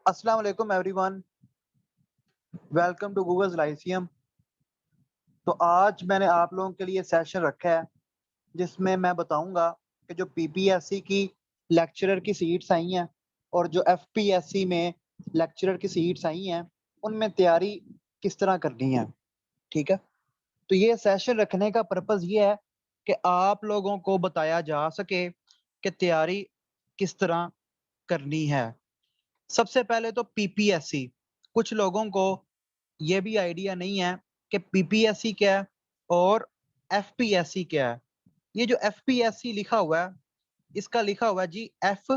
अस्सलाम वालेकुम everyone, welcome to Google's lyceum. तो आज मैंने आप लोगों के लिए सेशन रखा है जिसमें मैं बताऊंगा कि जो पीपीएससी की लेक्चरर की सीट्स आई हैं और जो एफपीएससी में लेक्चरर की सीट्स आई हैं उनमें तैयारी किस तरह करनी है। ठीक है, तो ये सेशन रखने का पर्पस ये है कि आप लोगों को बताया जा सके कि तैयारी किस तरह करनी है। सबसे पहले तो पीपीएससी, कुछ लोगों को ये भी आइडिया नहीं है कि पीपीएससी क्या है और एफपीएससी क्या है। ये जो एफपीएससी लिखा हुआ है, इसका लिखा हुआ है जी एफ।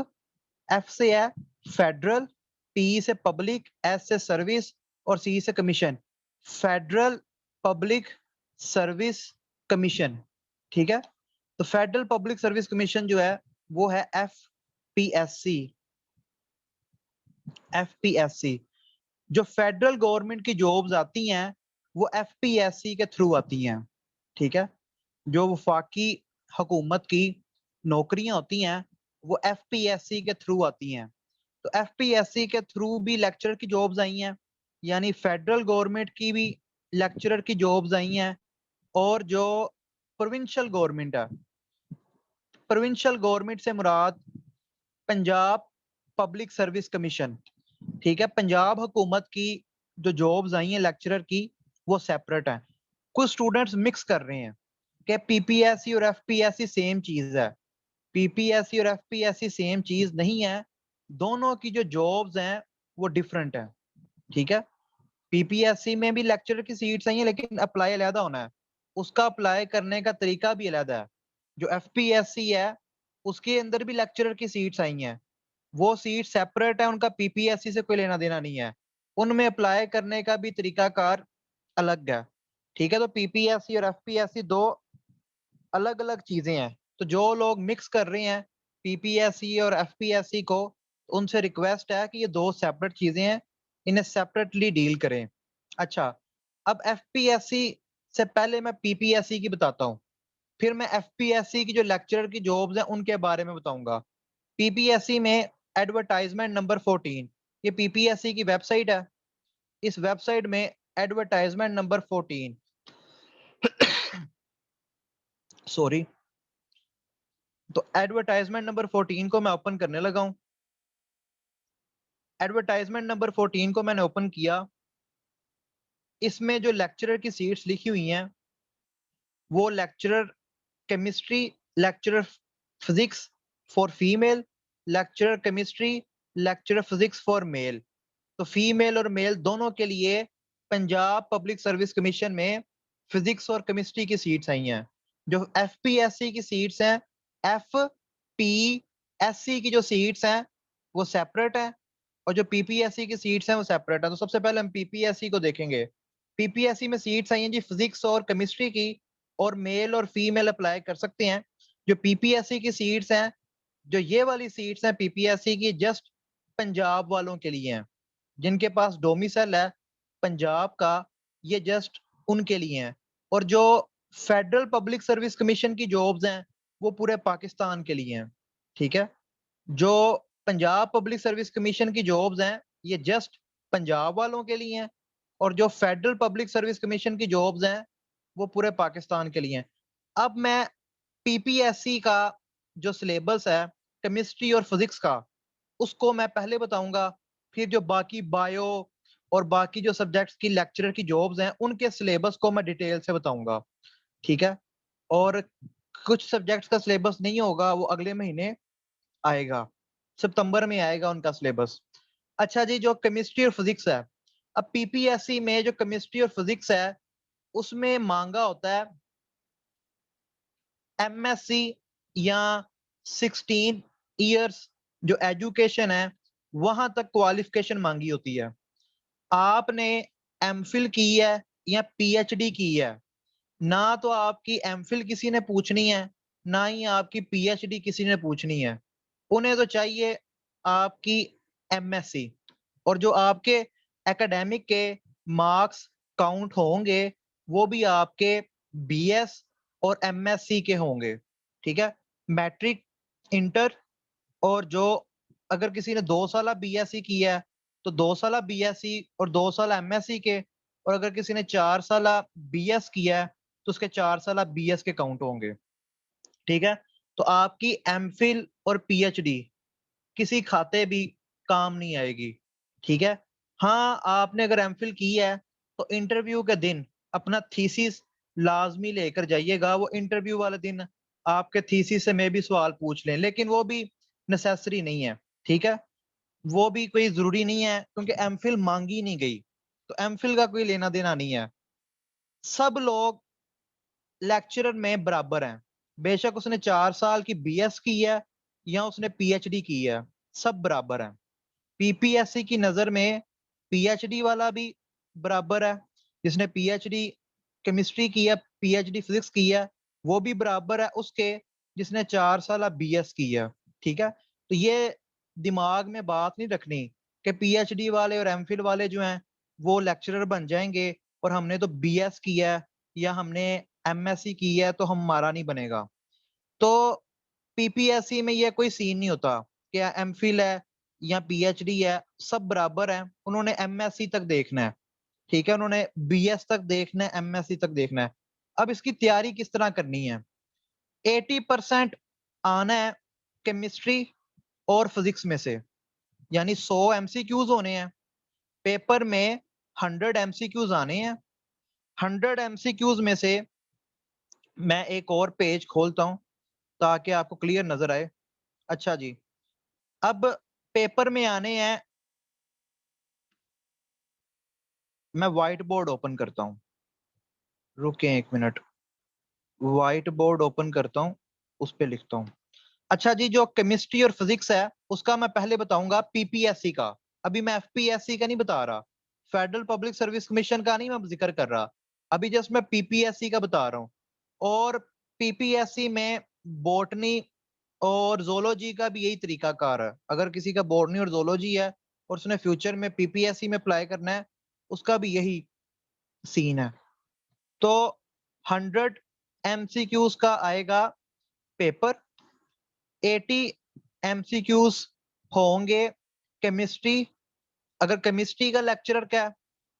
एफ से है फेडरल, पी से पब्लिक, एस से सर्विस और सी से commission. Federal public service commission. ठीक है, तो फेडरल पब्लिक सर्विस कमीशन जो है वो है एफपीएससी। एफपीएससी जो फेडरल गवर्नमेंट की जॉब्स आती हैं वो एफपीएससी के थ्रू आती हैं। ठीक है, जो वफाकी हुकूमत की नौकरियां होती हैं वो एफपीएससी के थ्रू आती हैं। तो एफपीएससी के थ्रू भी लेक्चरर की जॉब्स आई हैं, यानी फेडरल गवर्नमेंट की भी लेक्चरर की जॉब्स आई हैं। और जो प्रोविंशियल गवर्नमेंट है, प्रोविंशियल गवर्नमेंट से मुराद पंजाब पब्लिक सर्विस कमीशन। ठीक है, पंजाब हुकूमत की जो जॉब्स आई हैं लेक्चरर की वो सेपरेट हैं। कुछ स्टूडेंट्स मिक्स कर रहे हैं कि पीपीएससी और एफपीएससी सेम चीज है। पीपीएससी और एफपीएससी सेम चीज नहीं है, दोनों की जो जॉब्स हैं वो डिफरेंट है। ठीक है, पीपीएससी में भी लेक्चरर की सीट्स आई हैं लेकिन अप्लाई अलहदा होना है, उसका अप्लाई करने का तरीका भी अलहदा है। जो एफपीएससी है उसके अंदर भी लेक्चरर की सीट्स आई हैं, वो सीट सेपरेट है, उनका पीपीएससी से कोई लेना देना नहीं है। उनमें अप्लाई करने का भी तरीकाकार अलग है। ठीक है, तो पीपीएससी और एफपीएससी दो अलग अलग चीजें हैं। तो जो लोग मिक्स कर रहे हैं पीपीएससी और एफपीएससी को, उनसे रिक्वेस्ट है कि ये दो सेपरेट चीजें हैं, इन्हें सेपरेटली डील करें। अच्छा, अब एफपीएससी से पहले मैं पीपीएससी की बताता हूँ, फिर मैं एफपीएससी की जो लेक्चरर की जॉब्स हैं उनके बारे में बताऊंगा। पीपीएससी में एडवर्टाइजमेंट नंबर 14, ये पीपीएससी की वेबसाइट है। इस वेबसाइट में एडवर्टाइजमेंट नंबर 14 सॉरी, तो एडवर्टाइजमेंट नंबर 14 को मैं ओपन करने लगा हूं। एडवर्टाइजमेंट नंबर 14 को मैंने ओपन किया। इसमें जो लेक्चरर की सीट्स लिखी हुई हैं वो lecturer chemistry, lecturer physics for female, lecturer chemistry, lecturer physics for male. तो फीमेल और मेल दोनों के लिए पंजाब पब्लिक सर्विस कमीशन में फिजिक्स और केमिस्ट्री की सीट्स आई हैं। जो एफपीएससी की सीट्स हैं, एफ पी एस सी की जो सीट्स हैं वो सेपरेट हैं और जो पीपीएससी की सीट्स हैं वो सेपरेट हैं। तो सबसे पहले हम पीपीएससी को देखेंगे। पीपीएससी में सीट्स आई हैं जी फिजिक्स और केमिस्ट्री की, और मेल और फीमेल अप्लाई कर सकते हैं। जो पीपीएससी की सीट्स हैं, जो ये वाली सीट्स हैं पीपीएससी की, जस्ट पंजाब वालों के लिए हैं। जिनके पास डोमिसाइल है पंजाब का, ये जस्ट उनके लिए हैं। और जो फेडरल पब्लिक सर्विस कमीशन की जॉब्स हैं वो पूरे पाकिस्तान के लिए हैं। ठीक है, जो पंजाब पब्लिक सर्विस कमीशन की जॉब्स हैं ये जस्ट पंजाब वालों के लिए हैं, और जो फेडरल पब्लिक सर्विस कमीशन की जॉब्स हैं वो पूरे पाकिस्तान के लिए हैं। अब मैं पीपीएससी का जो सिलेबस है केमिस्ट्री और फिजिक्स का, उसको मैं पहले बताऊंगा, फिर जो बाकी बायो और बाकी जो सब्जेक्ट्स की लेक्चरर की जॉब्स हैं उनके सिलेबस को मैं डिटेल से बताऊंगा। ठीक है, और कुछ सब्जेक्ट्स का सिलेबस नहीं होगा, वो अगले महीने आएगा, सितंबर में आएगा उनका सिलेबस। अच्छा जी, जो केमिस्ट्री और फिजिक्स है, अब पीपीएससी में जो केमिस्ट्री और फिजिक्स है उसमें मांगा होता है एमएससी या 16 इयर्स जो एजुकेशन है वहां तक क्वालिफिकेशन मांगी होती है। आपने एमफिल की है या पीएचडी की है, ना तो आपकी एमफिल किसी ने पूछनी है, ना ही आपकी पीएचडी किसी ने पूछनी है। उन्हें तो चाहिए आपकी एमएससी, और जो आपके एकेडमिक के मार्क्स काउंट होंगे वो भी आपके बीएस और एमएससी के होंगे। ठीक है, मैट्रिक, इंटर, और जो अगर किसी ने 2 साल बीएससी किया है तो 2 साल बीएससी और 2 साल एमएससी के, और अगर किसी ने 4 साल बीएस किया है तो उसके 4 साल बीएस के काउंट होंगे। ठीक है, तो आपकी एमफिल और पीएचडी किसी खाते भी काम नहीं आएगी। ठीक है, हाँ आपने अगर एमफिल की है तो इंटरव्यू के दिन अपना थीसिस लाजमी लेकर जाइएगा। वो इंटरव्यू वाले दिन आपके थीसिस से मैं भी सवाल पूछ लें, लेकिन वो भी नेसेसरी नहीं है। ठीक है, वो भी कोई जरूरी नहीं है, क्योंकि एमफिल मांगी नहीं गई, तो एमफिल का कोई लेना देना नहीं है। सब लोग लेक्चरर में बराबर हैं, बेशक उसने 4 साल की बीएस की है या उसने पीएचडी की है, सब बराबर हैं। पीपीएससी की नजर में पीएचडी वाला भी बराबर है, जिसने पीएचडी केमिस्ट्री की है, पीएचडी फिजिक्स की है, वो भी बराबर है उसके जिसने 4 साल बीएस की है। ठीक है, तो ये दिमाग में बात नहीं रखनी कि पीएचडी वाले और एमफिल वाले जो हैं वो लेक्चरर बन जाएंगे और हमने तो बीएस किया है या हमने एमएससी की है तो हमारा नहीं बनेगा। तो पीपीएससी में ये कोई सीन नहीं होता कि एमफिल है या पीएचडी है, सब बराबर है। उन्होंने एमएससी तक देखना है। ठीक है, उन्होंने बीएस तक देखना है, एमएससी तक देखना है। अब इसकी तैयारी किस तरह करनी है? 80% आना है केमिस्ट्री और फिजिक्स में से, यानी 100 एमसीक्यूज होने हैं पेपर में, 100 एमसीक्यूज आने हैं। 100 एमसीक्यूज में से मैं एक और पेज खोलता हूं ताकि आपको क्लियर नजर आए। अच्छा जी, अब पेपर में आने हैं, मैं व्हाइट बोर्ड ओपन करता हूं, रुके एक मिनट, व्हाइट बोर्ड ओपन करता हूं, उस पर लिखता हूं। अच्छा जी, जो केमिस्ट्री और फिजिक्स है उसका मैं पहले बताऊंगा पीपीएससी का, अभी मैं एफपीएससी का नहीं बता रहा, फेडरल पब्लिक सर्विस कमीशन का नहीं मैं जिक्र कर रहा, अभी जस्ट मैं पीपीएससी का बता रहा हूँ। और पीपीएससी में बॉटनी और जोलॉजी का भी यही तरीका कार है। अगर किसी का बॉटनी और जोलॉजी है और उसने फ्यूचर में पीपीएससी में अप्लाई करना है, उसका भी यही सीन है। तो 100 एमसीक्यूज का आएगा पेपर, 80 एमसीक्यूज होंगे केमिस्ट्री। अगर केमिस्ट्री का लेक्चरर का है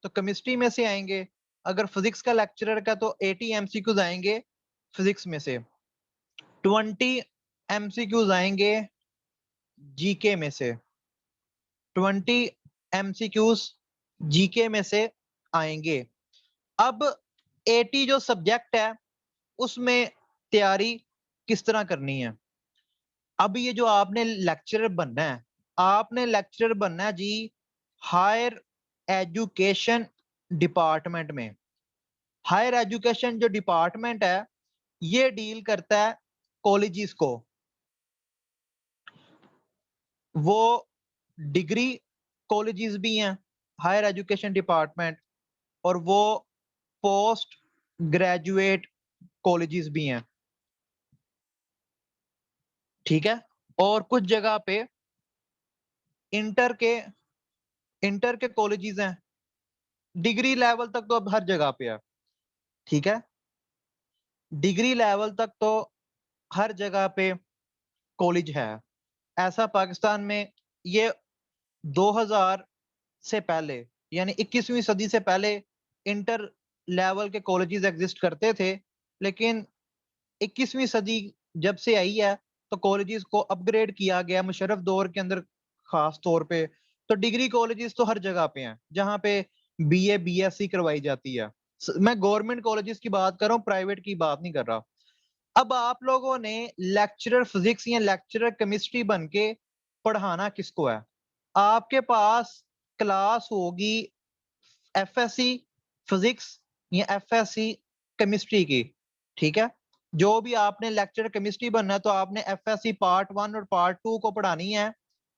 तो केमिस्ट्री में से आएंगे, अगर फिजिक्स का लेक्चरर का तो 80 एमसीक्यूज आएंगे फिजिक्स में से, 20 एमसीक्यूज आएंगे जीके में से, 20 एमसीक्यूज जीके में से आएंगे। अब 80 जो सब्जेक्ट है उसमें तैयारी किस तरह करनी है? अब ये जो आपने लेक्चरर बनना है, आपने लेक्चरर बनना है जी हायर एजुकेशन डिपार्टमेंट में। हायर एजुकेशन जो डिपार्टमेंट है ये डील करता है कॉलेजेस को, वो डिग्री कॉलेजेस भी हैं हायर एजुकेशन डिपार्टमेंट, और वो पोस्ट ग्रेजुएट कॉलेजेस भी हैं। ठीक है, और कुछ जगह पे इंटर के इंटर के कॉलेजेस हैं, डिग्री लेवल तक तो अब हर जगह पे है। ठीक है, डिग्री लेवल तक तो हर जगह पे कॉलेज है। ऐसा पाकिस्तान में ये 2000 से पहले, यानी 21वीं सदी से पहले इंटर लेवल के कॉलेजेस एग्जिस्ट करते थे, लेकिन 21वीं सदी जब से आई है तो कॉलेजेस को अपग्रेड किया गया मुशर्रफ दौर के अंदर खास तौर पे। तो डिग्री कॉलेजेस तो हर जगह पे हैं जहाँ पे बीए बीएससी करवाई जाती है। मैं गवर्नमेंट कॉलेजेस की बात कर रहा हूँ, प्राइवेट की बात नहीं कर रहा। अब आप लोगों ने लेक्चरर फिजिक्स या लेक्चरर केमिस्ट्री बन के पढ़ाना किसको है? आपके पास क्लास होगी एफएससी फिजिक्स या एफएससी केमिस्ट्री की। ठीक है, जो भी आपने लेक्चर केमिस्ट्री बनना है तो आपने एफएससी पार्ट 1 और पार्ट 2 को पढ़ानी है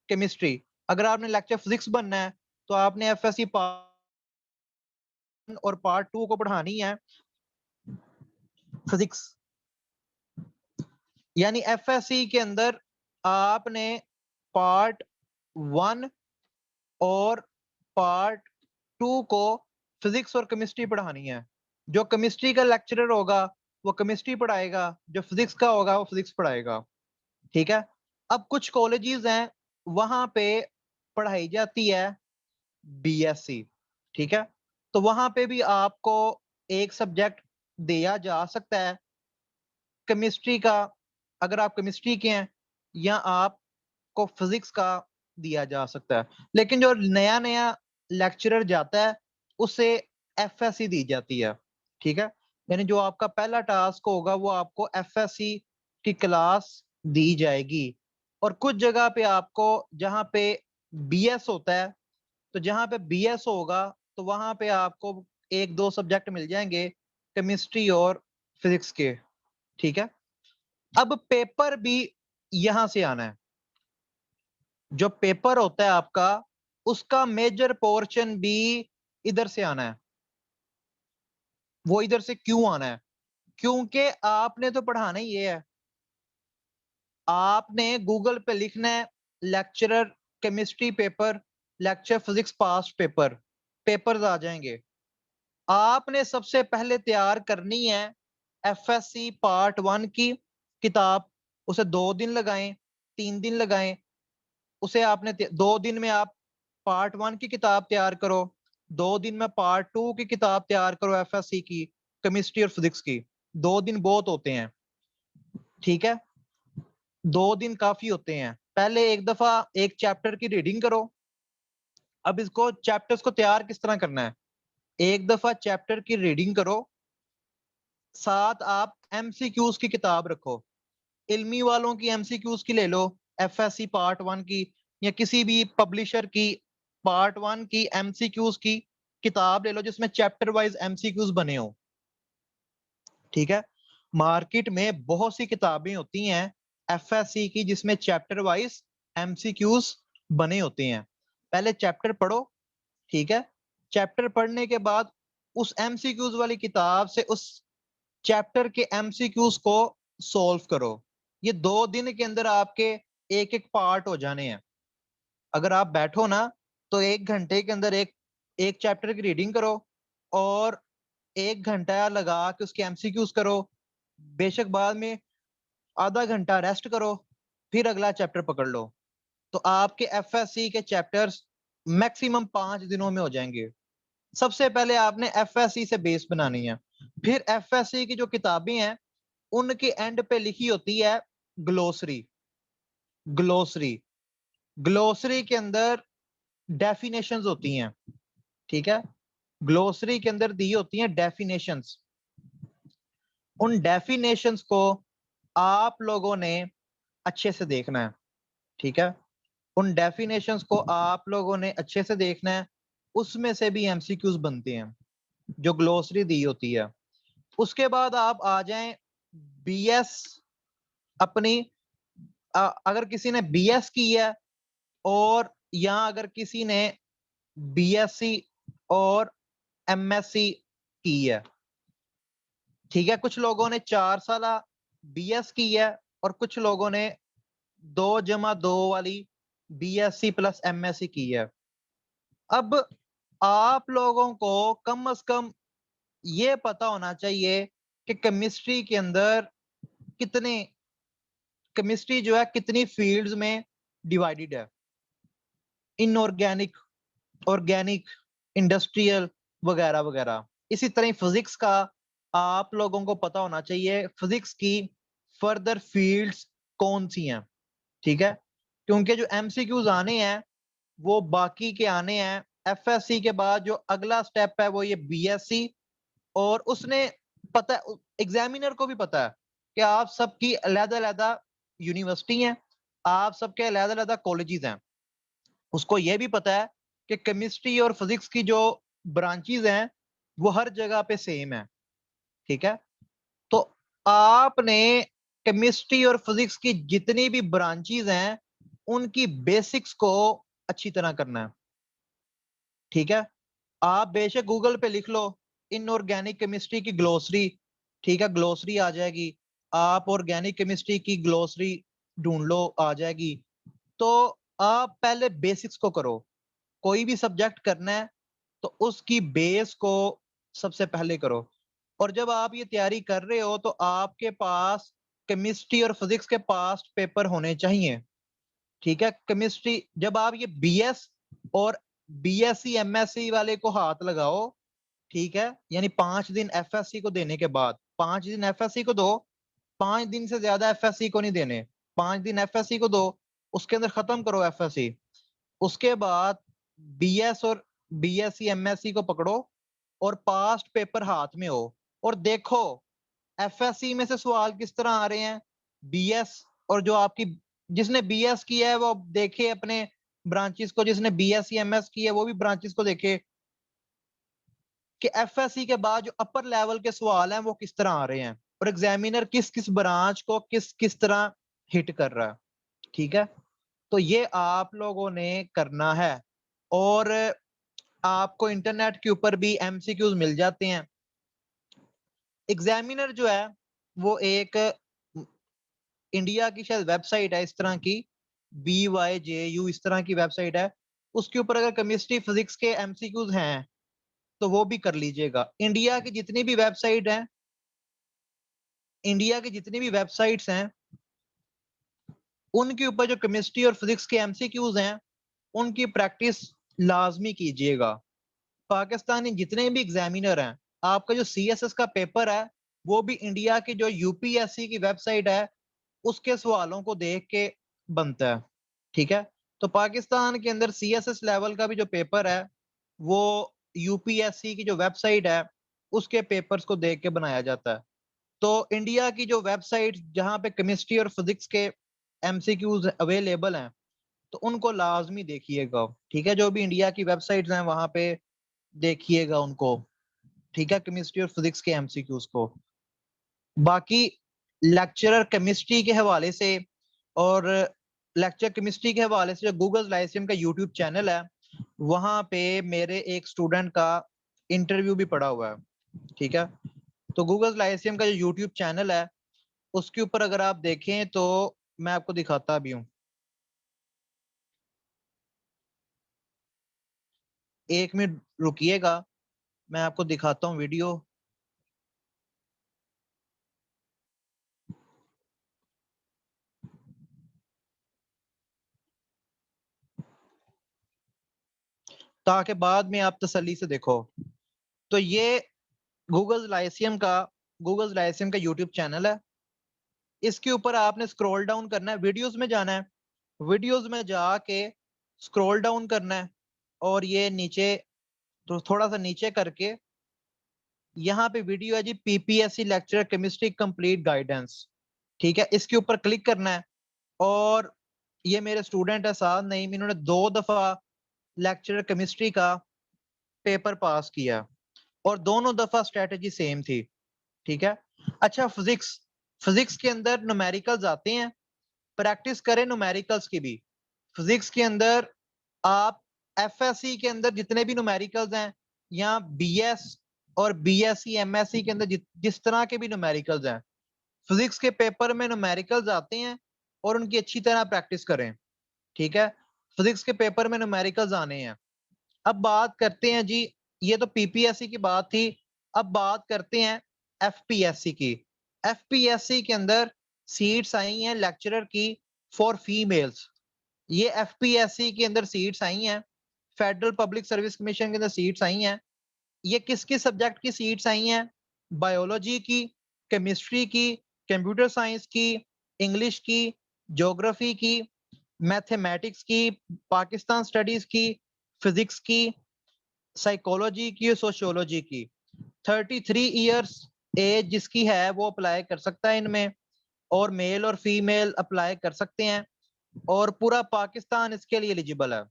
केमिस्ट्री। अगर आपने लेक्चर फिजिक्स बनना है तो आपने एफएससी पार्ट 1 और पार्ट 2 को पढ़ानी है फिजिक्स। यानी एफएससी के अंदर आपने पार्ट 1 और पार्ट 2 को फिजिक्स और केमिस्ट्री पढ़ानी है। जो केमिस्ट्री का लेक्चरर होगा वो केमिस्ट्री पढ़ाएगा, जो फिजिक्स का होगा वो फिजिक्स पढ़ाएगा। ठीक है, अब कुछ कॉलेजेस हैं वहां पे पढ़ाई जाती है बीएससी, ठीक है। तो वहां पे भी आपको एक सब्जेक्ट दिया जा सकता है केमिस्ट्री का, अगर आप केमिस्ट्री के हैं, या आपको फिजिक्स का दिया जा सकता है। लेकिन जो नया नया लेक्चरर जाता है उसे एफएससी दी जाती है, ठीक है। यानी जो आपका पहला टास्क होगा वो आपको एफएससी की क्लास दी जाएगी। और कुछ जगह पे आपको, जहां पे बीएस होता है, तो जहां पे बीएस होगा तो वहां पे आपको एक दो सब्जेक्ट मिल जाएंगे केमिस्ट्री और फिजिक्स के, ठीक है। अब पेपर भी यहां से आना है। जो पेपर होता है आपका, उसका मेजर पोर्शन भी इधर से आना है। वो इधर से क्यों आना है? क्योंकि आपने तो पढ़ाना ही ये है। आपने गूगल पे लिखना है lecturer chemistry paper, lecture physics past paper, papers आ जाएंगे। आपने सबसे पहले तैयार करनी है एफएससी पार्ट 1 की किताब। उसे 2 दिन लगाएं, 3 दिन लगाएं। उसे आपने 2 दिन में आप पार्ट 1 की किताब तैयार करो, 2 दिन में पार्ट 2 की किताब तैयार करो एफएससी की, केमिस्ट्री और फिजिक्स की। 2 दिन बहुत होते हैं, ठीक है। 2 दिन काफी होते हैं। पहले एक दफा एक चैप्टर की रीडिंग करो। अब इसको चैप्टर्स को तैयार किस तरह करना है? एक दफा चैप्टर की रीडिंग करो, साथ आप एमसीक्यूज की किताब रखो। इल्मी वालों की एमसीक्यूज की ले लो, एफएससी पार्ट 1 की, या किसी भी पब्लिशर की पार्ट 1 की एमसीक्यूज की किताब ले लो जिसमें चैप्टर वाइज एमसीक्यूज बने हो, ठीक है। मार्केट में बहुत सी किताबें होती हैं एफएससी की जिसमें चैप्टर वाइज एमसीक्यूज बने होते हैं। पहले चैप्टर पढ़ो, ठीक है। चैप्टर पढ़ने के बाद उस एमसीक्यूज वाली किताब से उस चैप्टर के एमसीक्यूज को सॉल्व करो। ये 2 दिन के अंदर आपके एक एक पार्ट हो जाने हैं। अगर आप बैठो ना तो 1 घंटे के अंदर एक एक चैप्टर की रीडिंग करो, और 1 घंटा लगा के उसके एमसीक्यूज करो। बेशक बाद में आधा घंटा रेस्ट करो, फिर अगला चैप्टर पकड़ लो। तो आपके एफएससी के चैप्टर्स मैक्सिमम 5 दिनों में हो जाएंगे। सबसे पहले आपने एफएससी से बेस बनानी है। फिर एफएससी की जो किताबें हैं उनके एंड पे लिखी होती है ग्लोसरी। ग्लोसरी ग्लोसरी के अंदर डेफिनेशंस होती हैं, ठीक है। ग्लोसरी के अंदर दी होती हैं डेफिनेशंस। उन डेफिनेशंस को आप लोगों ने अच्छे से देखना है, ठीक है। उन डेफिनेशंस को आप लोगों ने अच्छे से देखना है। उसमें से भी एमसीक्यूज बनते हैं जो ग्लोसरी दी होती है। उसके बाद आप आ जाएं बीएस अपनी, अगर किसी ने बीएस की है, और या अगर किसी ने बीएससी और एमएससी की है, ठीक है। कुछ लोगों ने 4 साल बीएस की है, और कुछ लोगों ने 2+2 वाली बीएससी प्लस एमएससी की है। अब आप लोगों को कम से कम ये पता होना चाहिए कि केमिस्ट्री के अंदर कितने, केमिस्ट्री जो है कितनी फील्ड्स में डिवाइडेड है। इनऑर्गेनिक, ऑर्गेनिक, इंडस्ट्रियल, वगैरह वगैरह। इसी तरह फिजिक्स का आप लोगों को पता होना चाहिए फिजिक्स की फर्दर फील्ड्स कौन सी हैं, ठीक है। क्योंकि जो एमसीक्यूज आने हैं वो बाकी के आने हैं। एफएससी के बाद जो अगला स्टेप है वो ये बीएससी। और उसने पता, एग्जामिनर को भी पता है कि आप सबकी अलग-अलग यूनिवर्सिटी हैं, आप सबके अलग-अलग कॉलेजेस हैं। उसको यह भी पता है कि केमिस्ट्री और फिजिक्स की जो ब्रांचेस हैं वो हर जगह पे सेम है, ठीक है। तो आपने केमिस्ट्री और फिजिक्स की जितनी भी ब्रांचेस हैं उनकी बेसिक्स को अच्छी तरह करना है, ठीक है। आप बेशक गूगल पे लिख लो इनऑर्गेनिक केमिस्ट्री की ग्लोसरी, ठीक है, ग्लोसरी आ जाएगी। आप ऑर्गेनिक केमिस्ट्री की ग्लोसरी ढूंढ लो, आ जाएगी। तो आप पहले बेसिक्स को करो। कोई भी सब्जेक्ट करना है तो उसकी बेस को सबसे पहले करो। और जब आप ये तैयारी कर रहे हो तो आपके पास केमिस्ट्री और फिजिक्स के पास्ट पेपर होने चाहिए, ठीक है। केमिस्ट्री, जब आप ये बीएस और बीएससी एमएससी वाले को हाथ लगाओ, ठीक है, यानी 5 दिन एफएससी को देने के बाद, 5 दिन एफएससी को दो, 5 दिन से ज्यादा एफएससी को नहीं देने, 5 दिन एफएससी को दो, उसके अंदर खत्म करो एफएससी। उसके बाद बीएस और बीएससी एमएससी को पकड़ो और पास्ट पेपर हाथ में हो और देखो एफएससी में से सवाल किस तरह आ रहे हैं। बीएस और जो आपकी जिसने बीएस किया है वो देखे अपने ब्रांचेस को, जिसने बीएससी एमएस किया है वो भी ब्रांचेस को देखे कि एफएससी के बाद जो अपर लेवल के सवाल हैं वो किस तरह आ रहे हैं और एग्जामिनर किस किस ब्रांच को किस किस तरह हिट कर रहा है। ठीक है, तो ये आप लोगों ने करना है और आपको इंटरनेट के ऊपर भी एमसीक्यूज मिल जाते हैं। एग्जामिनर जो है वो एक इंडिया की शायद वेबसाइट है इस तरह की, BYJU इस तरह की वेबसाइट है, उसके ऊपर अगर केमिस्ट्री फिजिक्स के एमसीक्यूज हैं तो वो भी कर लीजिएगा। इंडिया की जितनी भी वेबसाइट हैं, इंडिया की जितनी भी वेबसाइट्स हैं उनके ऊपर जो केमिस्ट्री और फिजिक्स के एमसीक्यूज हैं उनकी प्रैक्टिस लाजमी कीजिएगा। पाकिस्तानी जितने भी एग्जामिनर हैं, आपका जो सीएसएस का पेपर है वो भी इंडिया की जो यूपीएससी की वेबसाइट है उसके सवालों को देख के बनता है। ठीक है, तो पाकिस्तान के अंदर सीएसएस लेवल का भी जो पेपर है वो यूपीएससी की जो वेबसाइट है उसके पेपर्स को देख के बनाया जाता है। तो इंडिया की जो वेबसाइट जहां पे केमिस्ट्री और फिजिक्स के एमसीक्यूज अवेलेबल हैं तो उनको लाजमी देखिएगा। ठीक है, जो भी इंडिया की वेबसाइट्स हैं वहां पे देखिएगा उनको। ठीक है, केमिस्ट्री और फिजिक्स के एमसीक्यूज को। बाकी लेक्चरर केमिस्ट्री के हवाले से और लेक्चर केमिस्ट्री के हवाले से जो गूगल लाइसेम का यूट्यूब चैनल है वहां पे मेरे एक स्टूडेंट का इंटरव्यू भी पड़ा हुआ है। ठीक है, तो गूगल लाइसेम का जो यूट्यूब चैनल है उसके ऊपर अगर आप देखें तो मैं आपको दिखाता भी हूँ, 1 मिनट रुकिएगा, मैं आपको दिखाता हूँ वीडियो। ताकि बाद में आप तसल्ली से देखो। तो ये गूगल लाइसियम का यूट्यूब चैनल है। इसके ऊपर आपने स्क्रॉल डाउन करना है, वीडियोस में जाना है, वीडियोस में जाके स्क्रॉल डाउन करना है और ये नीचे तो थोड़ा सा नीचे करके यहाँ पे वीडियो है जी, PPSC lecturer chemistry complete guidance. ठीक है, इसके ऊपर क्लिक करना है और ये मेरे स्टूडेंट है साथ नहीं, इन्होंने 2 दफा लेक्चरर केमिस्ट्री का पेपर पास किया और दोनों दफा स्ट्रेटेजी सेम थी। ठीक है, अच्छा फिजिक्स, फिजिक्स के अंदर न्यूमेरिकल्स आते हैं, प्रैक्टिस करें न्यूमेरिकल्स की भी। फिजिक्स के अंदर आप एफएससी के अंदर जितने भी न्यूमेरिकल्स हैं या बीएस और बीएससी एमएससी के अंदर जिस तरह के भी न्यूमेरिकल्स हैं, फिजिक्स के पेपर में न्यूमेरिकल्स आते हैं और उनकी अच्छी तरह प्रैक्टिस करें। ठीक है, फिजिक्स के पेपर में न्यूमेरिकल्स आने हैं। अब बात करते हैं जी, ये तो पीपीएससी की बात थी, अब बात करते हैं एफपीएससी की। एफपीएससी के अंदर सीट्स आई हैं लेक्चरर की फॉर फीमेल्स। ये एफपीएससी के अंदर सीट्स आई हैं, फेडरल पब्लिक सर्विस कमीशन के अंदर सीट्स आई हैं। ये किस किस सब्जेक्ट की सीट्स आई हैं? बायोलॉजी की, केमिस्ट्री की, कंप्यूटर साइंस की, इंग्लिश की, ज्योग्राफी की, मैथमेटिक्स की, पाकिस्तान स्टडीज की, फिजिक्स की, साइकोलॉजी की और सोशियोलॉजी की। 33 ईयर्स एज जिसकी है वो अप्लाई कर सकता है इनमें, और मेल और फीमेल अप्लाई कर सकते हैं और पूरा पाकिस्तान इसके लिए एलिजिबल है।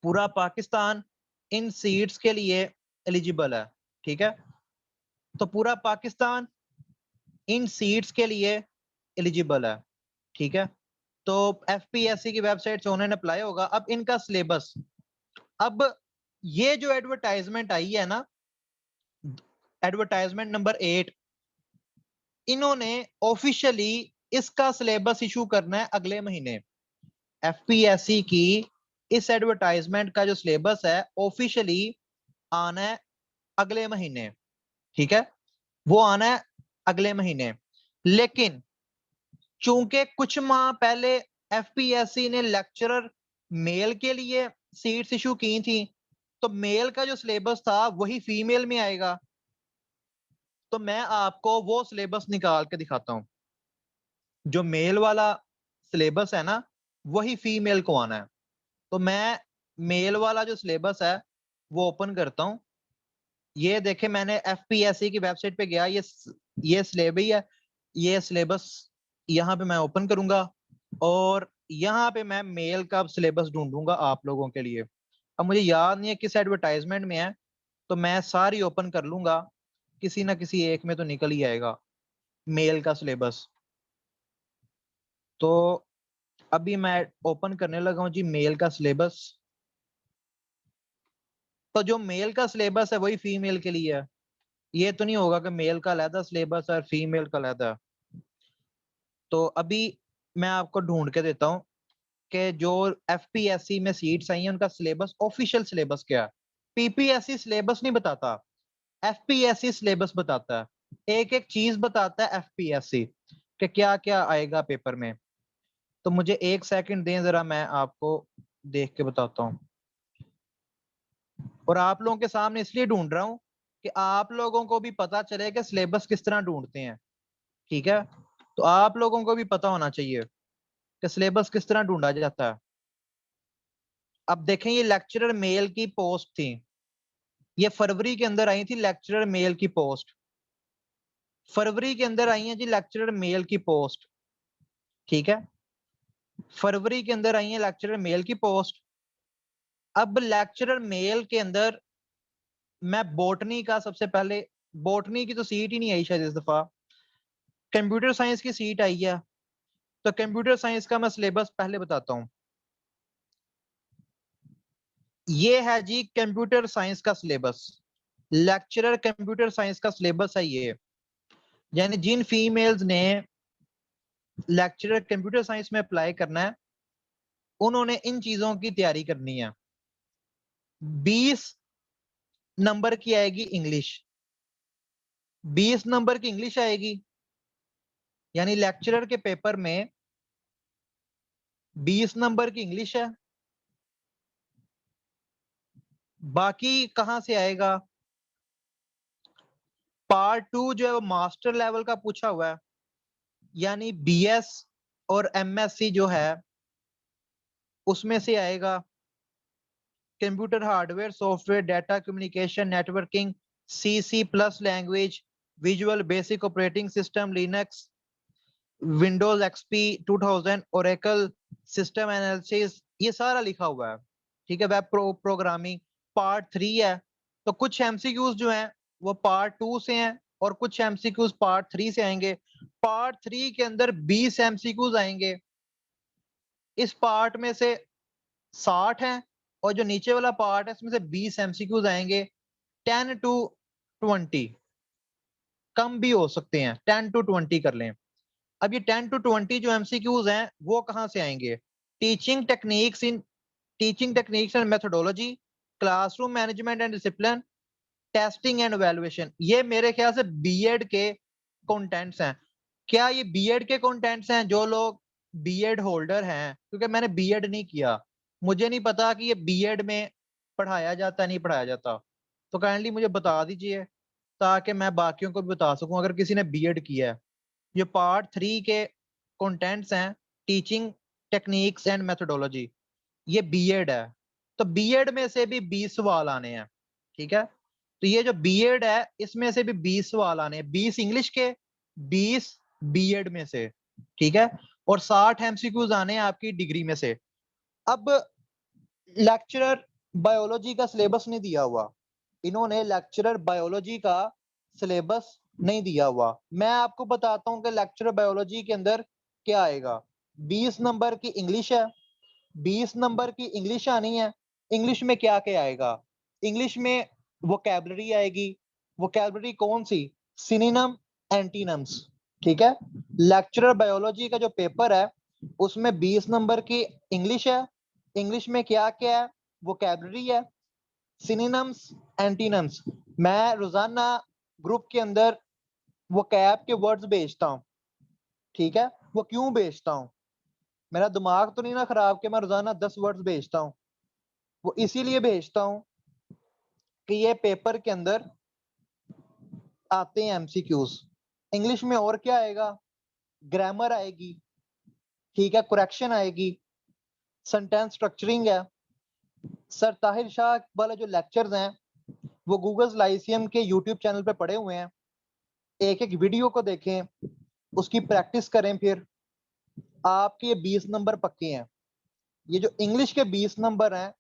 पूरा पाकिस्तान इन सीट्स के लिए एलिजिबल है। ठीक है, तो पूरा पाकिस्तान इन सीट्स के लिए एलिजिबल है। ठीक है, तो एफपीएससी की वेबसाइट से उन्होंने अप्लाई होगा। अब इनका सिलेबस, अब ये जो एडवर्टाइजमेंट आई है ना, एडवर्टाइजमेंट नंबर 8, इन्होंने ऑफिशियली इसका सिलेबस इशू करना है अगले महीने। एफपीएससी की इस एडवर्टाइजमेंट का जो सिलेबस है ऑफिशियली आना है अगले महीने। ठीक है, वो आना है अगले महीने। लेकिन चूंकि कुछ माह पहले एफपीएससी ने लेक्चरर मेल के लिए सीट्स इशू की थी, तो मेल का जो सिलेबस था वही फीमेल में आएगा। तो मैं आपको वो सिलेबस निकाल के दिखाता हूँ। जो मेल वाला सिलेबस है ना, वही फीमेल को आना है। तो मैं मेल वाला जो सिलेबस है वो ओपन करता हूँ। ये देखे, मैंने एफपीएससी की वेबसाइट पे गया, ये सिलेबस ही है। ये सिलेबस यहाँ पे मैं ओपन करूंगा और यहाँ पे मैं मेल का सिलेबस ढूंढूंगा आप लोगों के लिए। अब मुझे याद नहीं है किस एडवर्टाइजमेंट में है, तो मैं सारी ओपन कर लूंगा, किसी ना किसी एक में तो निकल ही आएगा मेल का सिलेबस। तो अभी मैं ओपन करने लगा हूँ जी मेल का सिलेबस। तो जो मेल का सिलेबस है वही फीमेल के लिए है। ये तो नहीं होगा कि मेल का अलहदा सिलेबस है और फीमेल का अलहदा। तो अभी मैं आपको ढूंढ के देता हूँ कि जो एफपीएससी में सीट्स आई हैं उनका सिलेबस, ऑफिशियल सिलेबस क्या है। पीपीएससी सिलेबस नहीं बताता, एफपीएससी सिलेबस बताता है। एक एक चीज बताता है एफपीएससी कि क्या क्या आएगा पेपर में। तो मुझे एक सेकंड दें जरा, मैं आपको देख के बताता हूँ। और आप लोगों के सामने इसलिए ढूंढ रहा हूँ कि आप लोगों को भी पता चले कि सिलेबस किस तरह ढूंढते हैं। ठीक है, तो आप लोगों को भी पता होना चाहिए कि सिलेबस किस तरह ढूंढा जाता है। अब देखें, ये लेक्चरर मेल की पोस्ट थी, ये फरवरी के अंदर आई थी लेक्चरर मेल की पोस्ट। फरवरी के अंदर आई है जी लेक्चरर मेल की पोस्ट। ठीक है, फरवरी के अंदर आई है लेक्चरर मेल की पोस्ट। अब लेक्चरर मेल के अंदर मैं बॉटनी का सबसे पहले, बॉटनी की तो सीट ही नहीं आई शायद इस दफा, कंप्यूटर साइंस की सीट आई है। तो कंप्यूटर साइंस का मैं सिलेबस पहले बताता हूँ। ये है जी कंप्यूटर साइंस का सिलेबस, लेक्चरर कंप्यूटर साइंस का सिलेबस है ये। यानी जिन फीमेल्स ने लेक्चरर कंप्यूटर साइंस में अप्लाई करना है, उन्होंने इन चीजों की तैयारी करनी है। 20 नंबर की आएगी इंग्लिश, 20 नंबर की इंग्लिश आएगी। यानी लेक्चरर के पेपर में 20 नंबर की इंग्लिश है। बाकी कहां से आएगा? पार्ट 2 जो है वो मास्टर लेवल का पूछा हुआ है, यानी बीएस और एमएससी जो है उसमें से आएगा। Computer hardware software data communication networking, C C plus language, visual basic operating system Linux, Windows XP 2000, Oracle system analysis, ये सारा लिखा हुआ है। ठीक है, वेब प्रोग्रामिंग पार्ट 3 है। तो कुछ एमसीक्यूज जो हैं वो पार्ट 2 से हैं और कुछ एमसीक्यूज पार्ट 3 से आएंगे। पार्ट 3 के अंदर 20 एमसीक्यूज आएंगे। इस पार्ट में से 60 हैं और जो नीचे वाला पार्ट है इसमें से 20 एमसीक्यूज आएंगे। 10 टू 20, कम भी हो सकते हैं, 10 टू 20 कर लें। अब ये 10 टू 20 जो एमसीक्यूज हैं वो कहां से आएंगे? Teaching techniques in teaching techniques and methodology, classroom management and discipline, testing and evaluation. ये मेरे ख्याल से बीएड के कंटेंट्स हैं। क्या ये बीएड के कंटेंट्स हैं? जो लोग बीएड होल्डर हैं, क्योंकि मैंने बीएड नहीं किया, मुझे नहीं पता कि ये बीएड में पढ़ाया जाता नहीं पढ़ाया जाता। तो काइंडली मुझे बता दीजिए ताकि मैं बाकियों को भी बता सकूं अगर किसी ने बीएड किया है। ये पार्ट 3 के कंटेंट्स हैं, टीचिंग टेक्निक्स एंड मेथोडोलॉजी, ये बीएड है। तो बीएड में से भी 20 सवाल आने हैं। ठीक है, तो ये जो बीएड है इसमें से भी 20 सवाल आने हैं, 20 इंग्लिश के, 20 बीएड में से। ठीक है, और 60 एमसीक्यूज आने हैं आपकी डिग्री में से। अब लेक्चरर बायोलॉजी का सिलेबस नहीं दिया हुआ, इन्होंने लेक्चरर बायोलॉजी का सिलेबस नहीं दिया हुआ। मैं आपको बताता हूं कि लेक्चरर बायोलॉजी के अंदर क्या आएगा। 20 नंबर की इंग्लिश है, 20 नंबर की इंग्लिश आनी है। इंग्लिश में क्या क्या आएगा? इंग्लिश में वोकैबुलरी आएगी। वोकैबुलरी कौन सी? Synonym, antonyms. ठीक है, लेक्चरर बायोलॉजी का जो पेपर है उसमें 20 नंबर की इंग्लिश है। इंग्लिश में क्या क्या है? वोकैबुलरी है, सिनोनिम्स, एंटीनम्स। मैं रोजाना ग्रुप के अंदर वोकैब के वर्ड्स भेजता हूँ। ठीक है, वो क्यों भेजता हूँ? मेरा दिमाग तो नहीं ना खराब कि मैं रोजाना 10 वर्ड्स भेजता हूँ। वो इसीलिए भेजता हूं कि ये पेपर के अंदर आते हैं एमसीक्यूज। इंग्लिश में और क्या आएगा? ग्रामर आएगी, ठीक है, करेक्शन आएगी, सेंटेंस स्ट्रक्चरिंग है। सर ताहिर शाह वाले जो लेक्चर्स हैं वो गूगल लाइसियम के यूट्यूब चैनल पे पड़े हुए हैं। एक एक वीडियो को देखें, उसकी प्रैक्टिस करें, फिर आपके ये 20 नंबर पक्के हैं। ये जो इंग्लिश के 20 नंबर हैं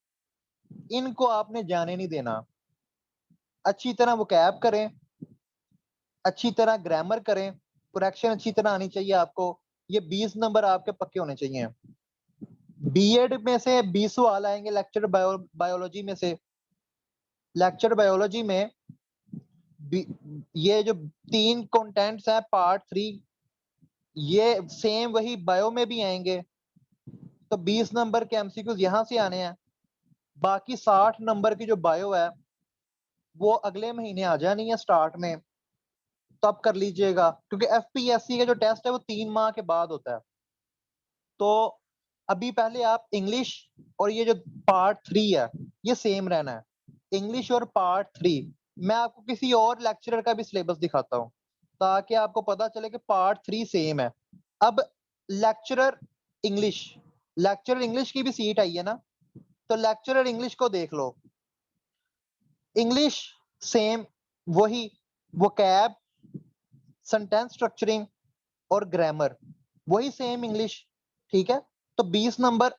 इनको आपने जाने नहीं देना। अच्छी तरह वोकैब करें, अच्छी तरह ग्रामर करें, करेक्शन अच्छी तरह आनी चाहिए आपको। ये 20 नंबर आपके पक्के होने चाहिए। बीएड में से 20 सवाल आएंगे लेक्चर बायोलॉजी में से। लेक्चर बायोलॉजी में ये जो 3 कंटेंट्स हैं पार्ट 3, ये सेम वही बायो में भी आएंगे। तो 20 नंबर के एमसीक्यूज यहां से आने हैं। बाकी 60 नंबर की जो बायो है वो अगले महीने आ जानी है स्टार्ट में, तब कर लीजिएगा, क्योंकि एफपीएससी का जो टेस्ट है वो 3 माह के बाद होता है। तो अभी पहले आप इंग्लिश और ये जो पार्ट 3 है ये सेम रहना है, इंग्लिश और पार्ट 3। मैं आपको किसी और लेक्चरर का भी सिलेबस दिखाता हूँ ताकि आपको पता चले कि पार्ट 3 सेम है। अब लेक्चरर इंग्लिश, लेक्चरर इंग्लिश की भी सीट आई है ना, तो लेक्चरर इंग्लिश को देख लो। इंग्लिश सेम वही, वोकैब, सेंटेंस स्ट्रक्चरिंग और ग्रामर वही सेम इंग्लिश, ठीक है। तो 20 नंबर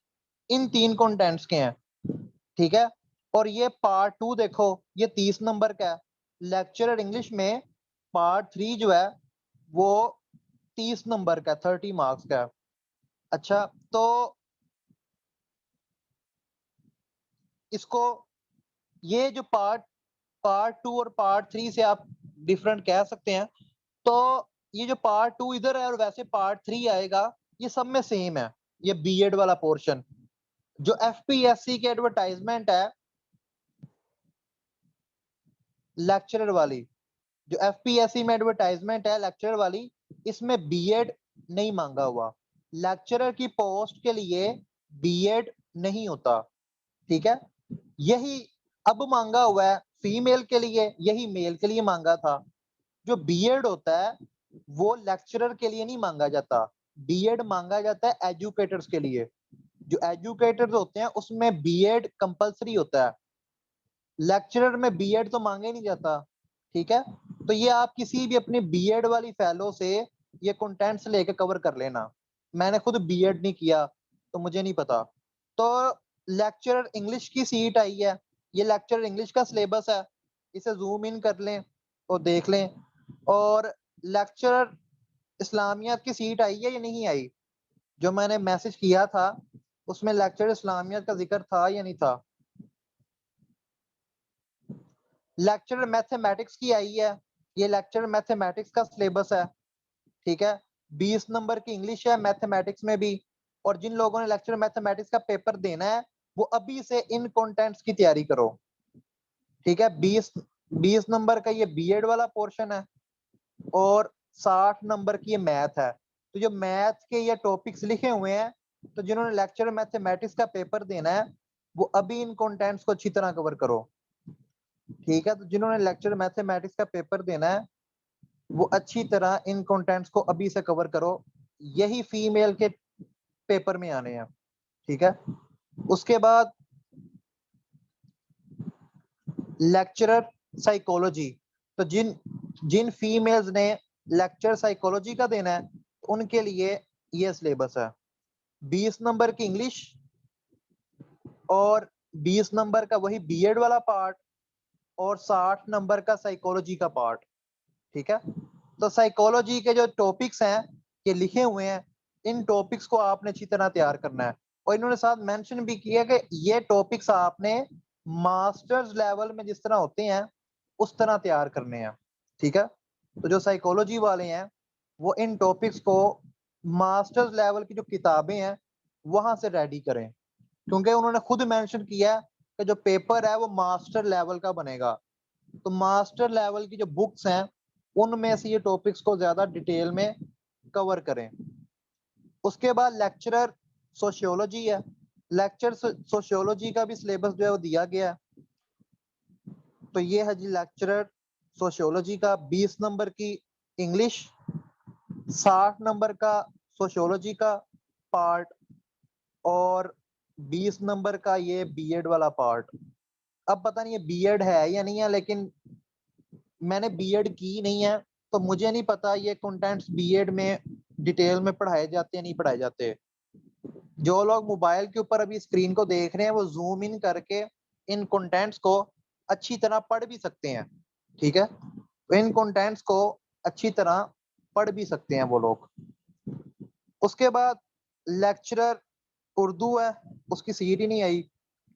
इन 3 कंटेंट्स के हैं, ठीक है। और ये पार्ट 2 देखो, ये 30 नंबर का है। लेक्चरर इंग्लिश में पार्ट 3 जो है वो 30 नंबर का, 30 मार्क्स का है। अच्छा, तो इसको, ये जो पार्ट 2 और पार्ट 3 से आप डिफरेंट कह सकते हैं। तो ये जो पार्ट 2 इधर है और वैसे पार्ट 3 आएगा, ये सब में सेम है। ये बीएड वाला पोर्शन जो एफपीएससी की एडवर्टाइजमेंट है लेक्चरर वाली, जो एफपीएससी में एडवर्टाइजमेंट है लेक्चरर वाली, इसमें बीएड नहीं मांगा हुआ। लेक्चरर की पोस्ट के लिए बीएड नहीं होता, ठीक है। यही अब मांगा हुआ है फीमेल के लिए, यही मेल के लिए मांगा था। जो बीएड होता है वो लेक्चरर के लिए नहीं मांगा जाता, बीएड मांगा जाता है एजुकेटर्स के लिए। जो एजुकेटर्स होते हैं उसमें बीएड कंपलसरी होता है, लेक्चरर में बीएड तो मांगे नहीं जाता, ठीक है। तो ये आप किसी भी अपनी बीएड वाली फेलो से ये कंटेंट्स लेके कवर कर लेना। मैंने खुद बीएड नहीं किया तो मुझे नहीं पता। तो लेक्चरर इंग्लिश की सीट आई है, ये लेक्चरर इंग्लिश का सिलेबस है, इसे जूम इन कर लें और देख लें। और लेक्चरर इस्लामियत की सीट आई है या नहीं आई? जो मैंने मैसेज किया था उसमें लेक्चर इस्लामियत का जिक्र था या नहीं था? लेक्चर मैथमेटिक्स की आई है, ये लेक्चर मैथमेटिक्स का सिलेबस है, ठीक है। 20 नंबर की इंग्लिश है मैथमेटिक्स में भी। और जिन लोगों ने लेक्चर मैथमेटिक्स का पेपर देना है वो अभी से इन कंटेंट्स की तैयारी करो, ठीक है। 20 नंबर का ये बीएड वाला पोर्शन है और 60 नंबर की ये मैथ है। तो जो मैथ के ये टॉपिक्स लिखे हुए हैं, तो जिन्होंने लेक्चर मैथमेटिक्स का पेपर देना है वो अभी इन कंटेंट्स को अच्छी तरह कवर करो, ठीक है। तो जिन्होंने लेक्चर मैथमेटिक्स का पेपर देना है वो अच्छी तरह इन कंटेंट्स को अभी से कवर करो, यही फीमेल के पेपर में आने हैं, ठीक है। उसके बाद लेक्चरर साइकोलॉजी, तो जिन जिन फीमेल्स ने लेक्चर साइकोलॉजी का देना है उनके लिए ये सिलेबस है। 20 नंबर की इंग्लिश और 20 नंबर का वही बीएड वाला पार्ट और 60 नंबर का साइकोलॉजी का पार्ट, ठीक है। तो साइकोलॉजी के जो टॉपिक्स हैं ये लिखे हुए हैं, इन टॉपिक्स को आपने अच्छी तरह तैयार करना है। और इन्होंने साथ मेंशन भी किया कि ये टॉपिक्स आपने मास्टर्स लेवल में जिस तरह होते हैं उस तरह तैयार करने हैं, ठीक है। तो जो साइकोलॉजी वाले हैं वो इन टॉपिक्स को मास्टर्स लेवल की जो किताबें हैं वहां से रेडी करें, क्योंकि उन्होंने खुद मेंशन किया है कि जो पेपर है वो मास्टर लेवल का बनेगा। तो मास्टर लेवल की जो बुक्स हैं उनमें से ये टॉपिक्स को ज्यादा डिटेल में कवर करें। उसके बाद लेक्चरर सोशियोलॉजी है, लेक्चर सोशियोलॉजी का भी सिलेबस जो है वो दिया गया है। तो ये है जी लेक्चरर सोशियोलॉजी का 20 नंबर की इंग्लिश, 60 नंबर का सोशियोलॉजी का पार्ट और 20 नंबर का ये बीएड वाला पार्ट। अब पता नहीं ये बीएड है या नहीं है, लेकिन मैंने बीएड की नहीं है तो मुझे नहीं पता ये कंटेंट्स बीएड में डिटेल में पढ़ाए जाते हैं नहीं पढ़ाए जाते। जो लोग मोबाइल के ऊपर अभी स्क्रीन को देख रहे हैं वो जूम इन करके इन कंटेंट्स को अच्छी तरह पढ़ भी सकते हैं, ठीक है। तो इन कंटेंट्स को अच्छी तरह पढ़ भी सकते हैं वो लोग। उसके बाद लेक्चरर उर्दू है, उसकी सीट ही नहीं आई,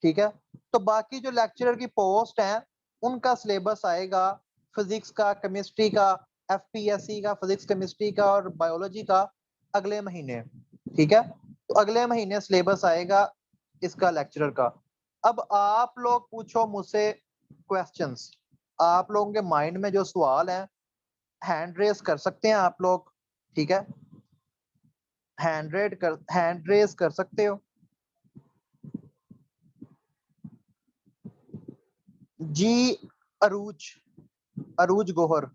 ठीक है। तो बाकी जो लेक्चरर की पोस्ट है उनका सिलेबस आएगा फिजिक्स का, केमिस्ट्री का, एफपीएससी का, फिजिक्स केमिस्ट्री का और बायोलॉजी का अगले महीने, ठीक है। तो अगले महीने सिलेबस आएगा इसका लेक्चरर का। अब आप लोग पूछो मुझसे क्वेश्चंस, आप लोगों के माइंड में जो सवाल है हैंड रेस कर सकते हैं आप लोग, ठीक है। हैंड रेस कर सकते हो जी। Arooj, Arooj Gohar.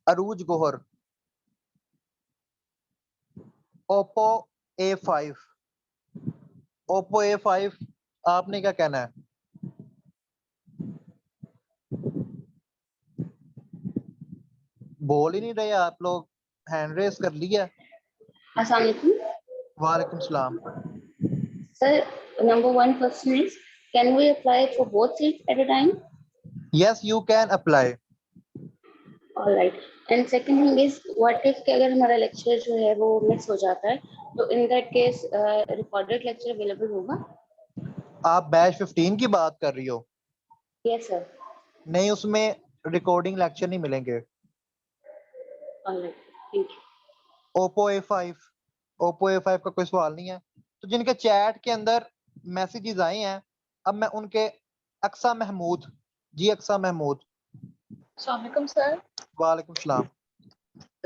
Arooj Gohar. Oppo A5, Oppo A5। आपने क्या कहना है? बोल ही नहीं रहे आप लोग, हैंड रेस कर लिया। अस्सलाम वालेकुम। वालेकुम सलाम। Sir, number one question is, can we apply for both seats at a time? Yes you can apply. All right. And second thing is, what if कि अगर हमारा lecture जो है वो miss हो जाता है, तो in that case recorded lecture available होगा? आप बैच 15 की बात कर रही हो? Yes sir. नहीं, उसमें रिकॉर्डिंग लेक्चर नहीं मिलेंगे। All right. Thank you. Oppo A5, Oppo A5 का कोई सवाल नहीं है। तो जिनके चैट के अंदर मैसेजेस आए हैं, अब मैं उनके अक्सा महमूद, जी अक्सा महमूद। अस्सलाम सर। वालेकुम सलाम।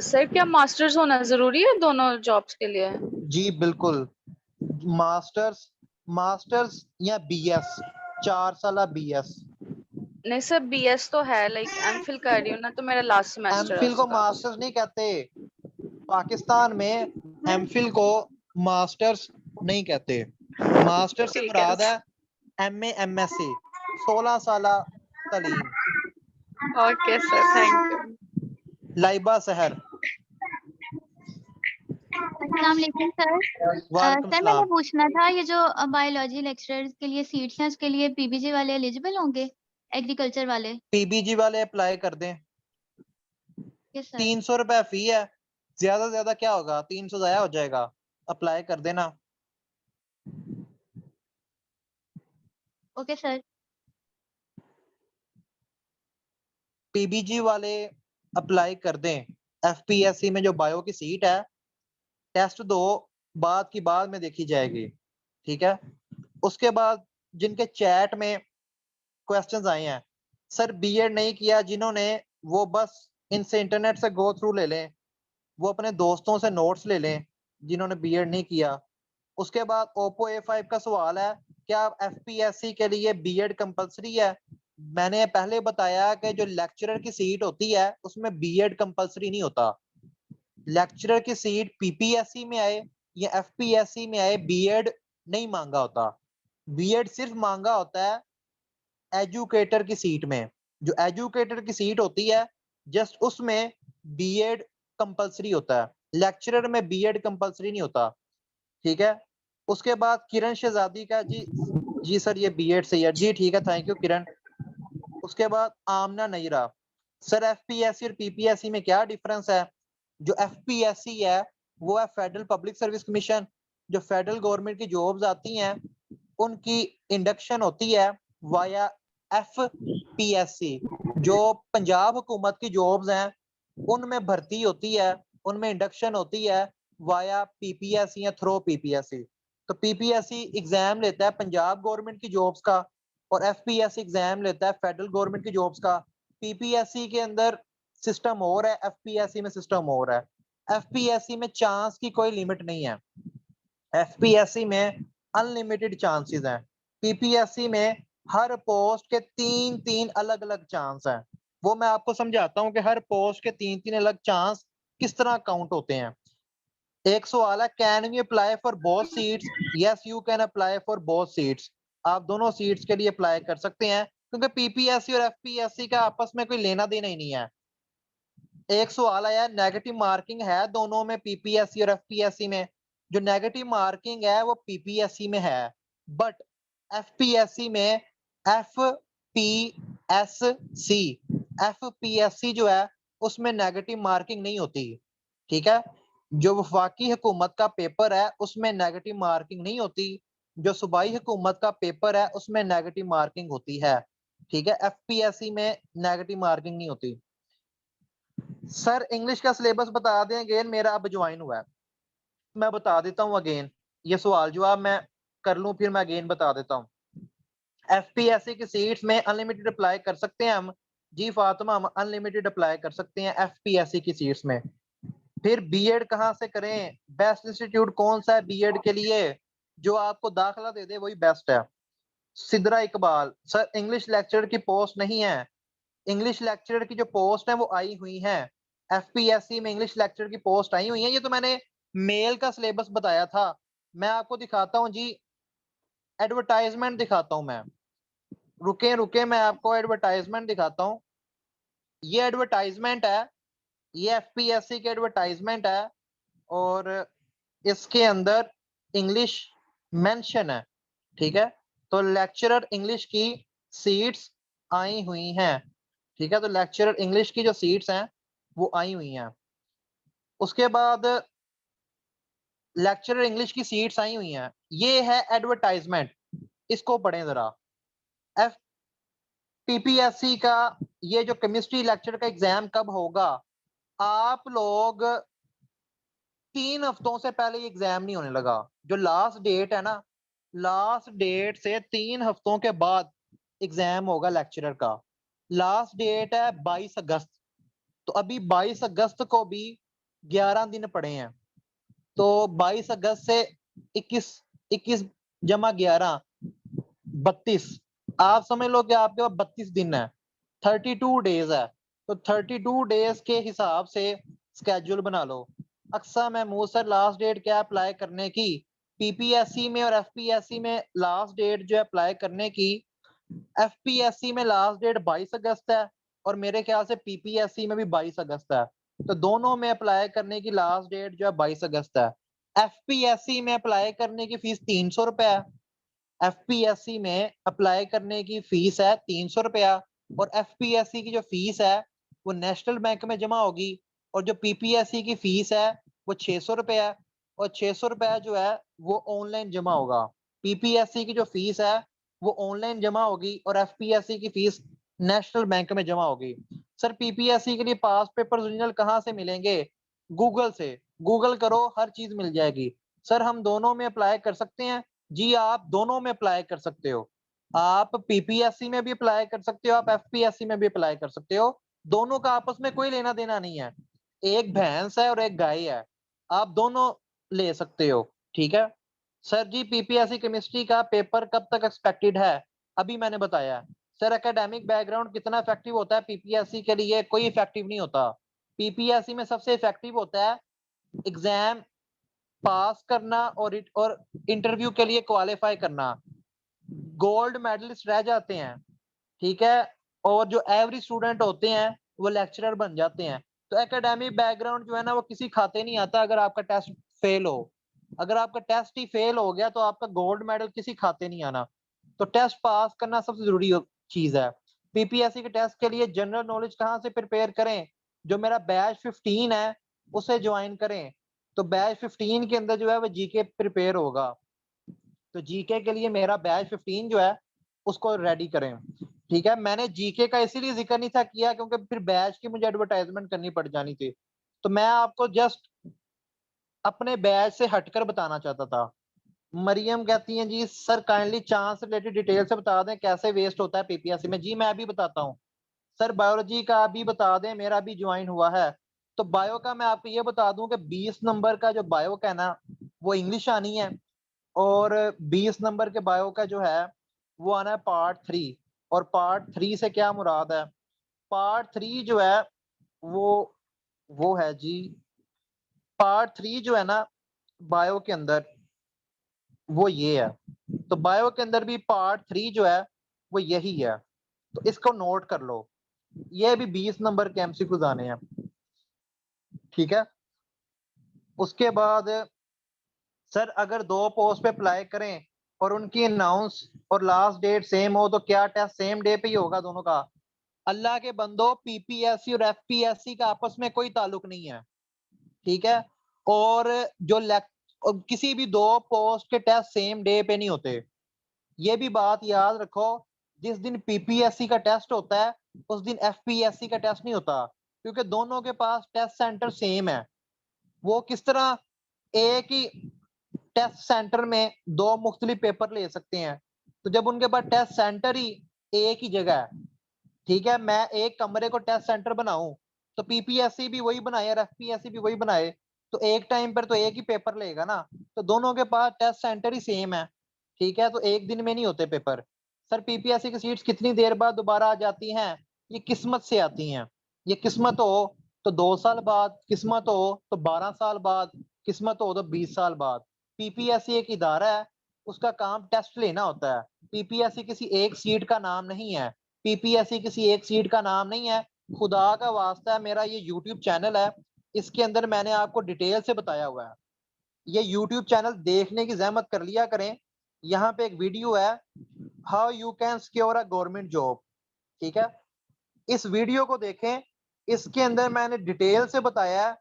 सर क्या मास्टर्स होना जरूरी है दोनों जॉब्स के लिए? जी बिल्कुल, मास्टर्स, मास्टर्स या बीएस, 4 साल बीएस। नहीं सर, बीएस तो है, लाइक एमफिल कर रही हूँ ना, तो मेरा लास्ट सेमेस्टर है एमफिल को उसका। मास्टर्स नहीं कहते, पाकिस्तान में एमफिल को मास्टर्स नहीं कहते। मास्टर्स से ठीक है मुराद है एमए एमएससी, 16 साल तालीम। Okay sir, thank you. Laiba सहर। अस्सलाम वालेकुम सर। वालेकुम सर मैंने सलाम। पूछना था, ये जो बायोलॉजी लेक्चरर्स के लिए सीट्स हैं उसके लिए पीबीजी वाले एलिजिबल होंगे, एग्रीकल्चर वाले? पीबीजी वाले अप्लाई कर दें। Yes sir. 300 रुपए फी है, ज्यादा से ज्यादा क्या होगा, 300 जाया हो जाएगा, अप्लाई कर देना। Okay sir. पीबीजी वाले अप्लाई कर दें। एफपीएससी में जो बायो की सीट है, टेस्ट दो, बाद की बाद में देखी जाएगी, ठीक है। उसके बाद जिनके चैट में क्वेश्चंस आए हैं, सर बीएड नहीं किया जिन्होंने, वो बस इनसे इंटरनेट से गो थ्रू ले लें, वो अपने दोस्तों से नोट्स ले लें जिन्होंने बीएड नहीं किया। उसके बाद ओप्पो A5 का सवाल है, क्या एफपीएससी के लिए बीएड कंपलसरी है? मैंने पहले बताया कि जो लेक्चरर की सीट होती है उसमें बीएड कंपलसरी नहीं होता। लेक्चरर की सीट पीपीएससी में आए या एफपीएससी में आए, बीएड नहीं मांगा होता। बीएड सिर्फ मांगा होता है एजुकेटर की सीट में। जो एजुकेटर की सीट होती है जस्ट उसमें बीएड कंपलसरी होता है, लेक्चरर में बीएड कंपलसरी नहीं होता, ठीक है। उसके बाद किरण शहजादी का, जी जी सर ये बीएड से है जी, ठीक है, थैंक यू किरण। उसके बाद आमना नईरा, सर एफपीएससी और पीपीएससी में क्या डिफरेंस है? जो एफपीएससी है वो है फेडरल पब्लिक सर्विस कमीशन। जो फेडरल गवर्नमेंट की जॉब्स आती हैं उनकी इंडक्शन होती है वाया एफपीएससी। जो पंजाब हुकूमत की जॉब्स हैं उनमें भर्ती होती है, उनमें इंडक्शन होती है वाया पीपीएससी या थ्रो पीपीएससी। तो पीपीएससी एग्जाम लेता है पंजाब गवर्नमेंट की जॉब्स का और एफपीएससी एग्जाम लेता है फेडरल गवर्नमेंट की जॉब्स का। पीपीएससी के अंदर सिस्टम और है, एफपीएससी में सिस्टम और है। एफपीएससी में चांस की कोई लिमिट नहीं है, एफपीएससी में अनलिमिटेड चांसेस हैं। पीपीएससी में हर पोस्ट के 3-3 अलग अलग चांस हैं। वो मैं आपको समझाता हूं कि हर पोस्ट के 3-3 अलग चांस किस तरह काउंट होते हैं। एक सवाल है, can you apply for both seats? Yes, you can apply for both seats. आप दोनों सीट्स के लिए अप्लाई कर सकते हैं, क्योंकि पीपीएससी और एफपीएससी का आपस में कोई लेना देना ही नहीं है। एक सवाल आया, नेगेटिव मार्किंग है दोनों में, पीपीएससी और एफपीएससी में। जो नेगेटिव मार्किंग है वो पीपीएससी में है, बट एफपीएससी में एफपीएससी जो है उसमें नेगेटिव मार्किंग नहीं होती। ठीक है, जो वफाकी हुकूमत का पेपर है उसमें नेगेटिव मार्किंग नहीं होती, जो सूबाई हुकूमत का पेपर है उसमें नेगेटिव मार्किंग होती है। ठीक है, एफपीएससी में नेगेटिव मार्किंग नहीं होती। सर इंग्लिश का सिलेबस बता दें अगेन, मेरा अब ज्वाइन हुआ है, मैं बता देता हूँ अगेन। ये सवाल जवाब मैं कर लूं फिर मैं अगेन बता देता हूँ। एफपीएससी की सीट्स में अनलिमिटेड अप्लाई कर सकते हैं हम। जी फातिमा, हम अनलिमिटेड अप्लाई कर सकते हैं एफपीएससी की सीट्स में। फिर बीएड कहाँ से करें? बेस्ट इंस्टीट्यूट कौन सा है बीएड के लिए? जो आपको दाखिला दे दे वही बेस्ट है। Sidra Iqbal, sir English lecturer की पोस्ट नहीं है। इंग्लिश लेक्चरर की जो पोस्ट है वो आई हुई है, एफपीएससी में इंग्लिश लेक्चरर की पोस्ट आई हुई है। ये तो मैंने मेल का सिलेबस बताया था। मैं आपको दिखाता हूँ जी, एडवर्टाइजमेंट दिखाता हूँ मैं। रुके रुके, मैं आपको एडवर्टाइजमेंट दिखाता हूँ। ये एडवर्टाइजमेंट है, ये एफपीएससी की एडवर्टाइजमेंट है, और इसके अंदर इंग्लिश मेंशन है। ठीक है, तो लेक्चरर इंग्लिश की सीट्स आई हुई हैं। ठीक है, तो लेक्चरर इंग्लिश की जो सीट्स हैं वो आई हुई हैं। उसके बाद लेक्चरर इंग्लिश की सीट्स आई हुई हैं। ये है एडवर्टाइजमेंट, इसको पढ़ें जरा। एफ पीपीएससी का ये जो केमिस्ट्री लेक्चर का एग्जाम कब होगा? आप लोग 3 हफ्तों से पहले ये एग्जाम नहीं होने लगा। जो लास्ट डेट है ना, लास्ट डेट से 3 हफ्तों के बाद एग्जाम होगा लेक्चरर का। लास्ट डेट है 22 अगस्त, तो अभी 22 अगस्त को भी 11 दिन पड़े हैं। तो 22 अगस्त से 21 जमा 11 32, आप समझ लो कि आपके पास 32 दिन है, 32 डेज है। तो 32 डेज के हिसाब से स्केड्यूल बना लो। Aqsa Mahmood sir, last date क्या अप्लाई करने की? पीपीएससी में और एफपीएससी में लास्ट डेट जो है अप्लाई करने की, एफपीएससी में लास्ट डेट 22 अगस्त है, और मेरे ख्याल से पीपीएससी में भी 22 अगस्त है। तो दोनों में अप्लाई करने की लास्ट डेट जो है 22 अगस्त है। एफपीएससी में अप्लाई करने की फीस 300 रुपए है। एफपीएससी में अप्लाई करने की फीस है 300 रुपया, और एफपीएससी की जो फीस है वो नेशनल बैंक में जमा होगी, और जो पीपीएससी की फीस है वो 600 रुपया है, और 600 रुपया जो है वो ऑनलाइन जमा होगा। पीपीएससी की जो फीस है वो ऑनलाइन जमा होगी, और एफपीएससी की फीस नेशनल बैंक में जमा होगी। सर पीपीएससी के लिए पास पेपर ओरिजिनल कहाँ से मिलेंगे? गूगल से, गूगल करो हर चीज मिल जाएगी। सर हम दोनों में अप्लाई कर सकते हैं? जी आप दोनों में अप्लाई कर सकते हो। आप पीपीएससी में भी अप्लाई कर सकते हो, आप एफपीएससी में भी अप्लाई कर सकते हो। दोनों का आपस में कोई लेना देना नहीं है, एक भैंस है और एक गाय है, आप दोनों ले सकते हो। ठीक है सर जी, पीपीएससी केमिस्ट्री का पेपर कब तक एक्सपेक्टेड है? अभी मैंने बताया। सर एकेडमिक बैकग्राउंड कितना इफेक्टिव होता है पीपीएससी के लिए? कोई इफेक्टिव नहीं होता। पीपीएससी में सबसे इफेक्टिव होता है एग्जाम पास करना और इंटरव्यू के लिए क्वालिफाई करना। गोल्ड मेडलिस्ट रह जाते हैं, ठीक है, और जो एवरेज स्टूडेंट होते हैं वो लेक्चरर बन जाते हैं। तो एकेडमिक बैकग्राउंड जो है ना वो किसी खाते नहीं आता। अगर आपका टेस्ट फेल हो, अगर आपका टेस्ट ही फेल हो गया तो आपका गोल्ड मेडल किसी खाते नहीं आना। तो टेस्ट पास करना सबसे जरूरी चीज है। पीपीएससी के टेस्ट के लिए जनरल नॉलेज कहाँ से प्रिपेयर करें? जो मेरा बैच 15 है उसे ज्वाइन करें। तो बैच 15 के अंदर जो है वो जीके प्रिपेयर होगा। तो जीके के लिए मेरा बैच 15 जो है उसको रेडी करें। ठीक है, मैंने जीके का इसीलिए जिक्र नहीं था किया क्योंकि फिर बैच की मुझे एडवर्टाइजमेंट करनी पड़ जानी थी। तो मैं आपको जस्ट अपने बैच से हटकर बताना चाहता था। मरियम कहती हैं जी sir kindly chance related detail से बता दें कैसे वेस्ट होता है पीपीएससी में। जी मैं अभी बताता हूँ। सर बायोलॉजी का भी बता दें, मेरा भी ज्वाइन हुआ है। तो बायो का मैं आपको ये बता दूं कि 20 नंबर का जो बायो का है ना वो इंग्लिश आनी है, और 20 नंबर के बायो का जो है वो आना है पार्ट 3। और पार्ट 3 से क्या मुराद है? पार्ट 3 जो है वो है जी, पार्ट 3 जो है ना बायो के अंदर वो ये है। तो बायो के अंदर भी पार्ट 3 जो है वो यही है, तो इसको नोट कर लो। ये भी 20 नंबर के एमसीक्यूज आने हैं, ठीक है। उसके बाद सर अगर 2 पोस्ट पे अप्लाई करें और उनकी अनाउंस और लास्ट डेट सेम हो तो क्या टेस्ट सेम डे पे ही होगा दोनों का? अल्लाह के बंदो, पीपीएससी और एफपीएससी का आपस में कोई ताल्लुक नहीं है, ठीक है। और जो और किसी भी 2 पोस्ट के टेस्ट सेम डे पे नहीं होते, ये भी बात याद रखो। जिस दिन पीपीएससी का टेस्ट होता है उस दिन एफपीएससी का टेस्ट नहीं होता, क्योंकि दोनों के पास टेस्ट सेंटर सेम है। वो किस तरह एक ही टेस्ट सेंटर में 2 मुख्तलिफ पेपर ले सकते हैं? तो जब उनके पास टेस्ट सेंटर ही एक ही जगह है, ठीक है, मैं एक कमरे को टेस्ट सेंटर बनाऊं तो पीपीएससी भी वही बनाए और एफपीएससी भी वही बनाए, तो एक टाइम पर तो एक ही पेपर लेगा ना। तो दोनों के पास टेस्ट सेंटर ही सेम है, ठीक है, तो एक दिन में नहीं होते पेपर। सर पीपीएससी की सीट्स कितनी देर बाद दोबारा आ जाती हैं? ये किस्मत से आती हैं। ये किस्मत हो तो 2 साल बाद, किस्मत हो तो 12 साल बाद, किस्मत हो तो 20 साल बाद। पीपीएससी एक इदारा है, उसका काम टेस्ट लेना होता है। पीपीएससी किसी एक सीट का नाम नहीं है, पीपीएससी किसी एक सीट का नाम नहीं है। खुदा का वास्ता है, मेरा ये यूट्यूब चैनल है, इसके अंदर मैंने आपको डिटेल से बताया हुआ है। ये यूट्यूब चैनल देखने की जहमत कर लिया करें। यहाँ पे एक वीडियो है, how you can secure a government job, ठीक है, इस वीडियो को देखें। इसके अंदर मैंने डिटेल से बताया है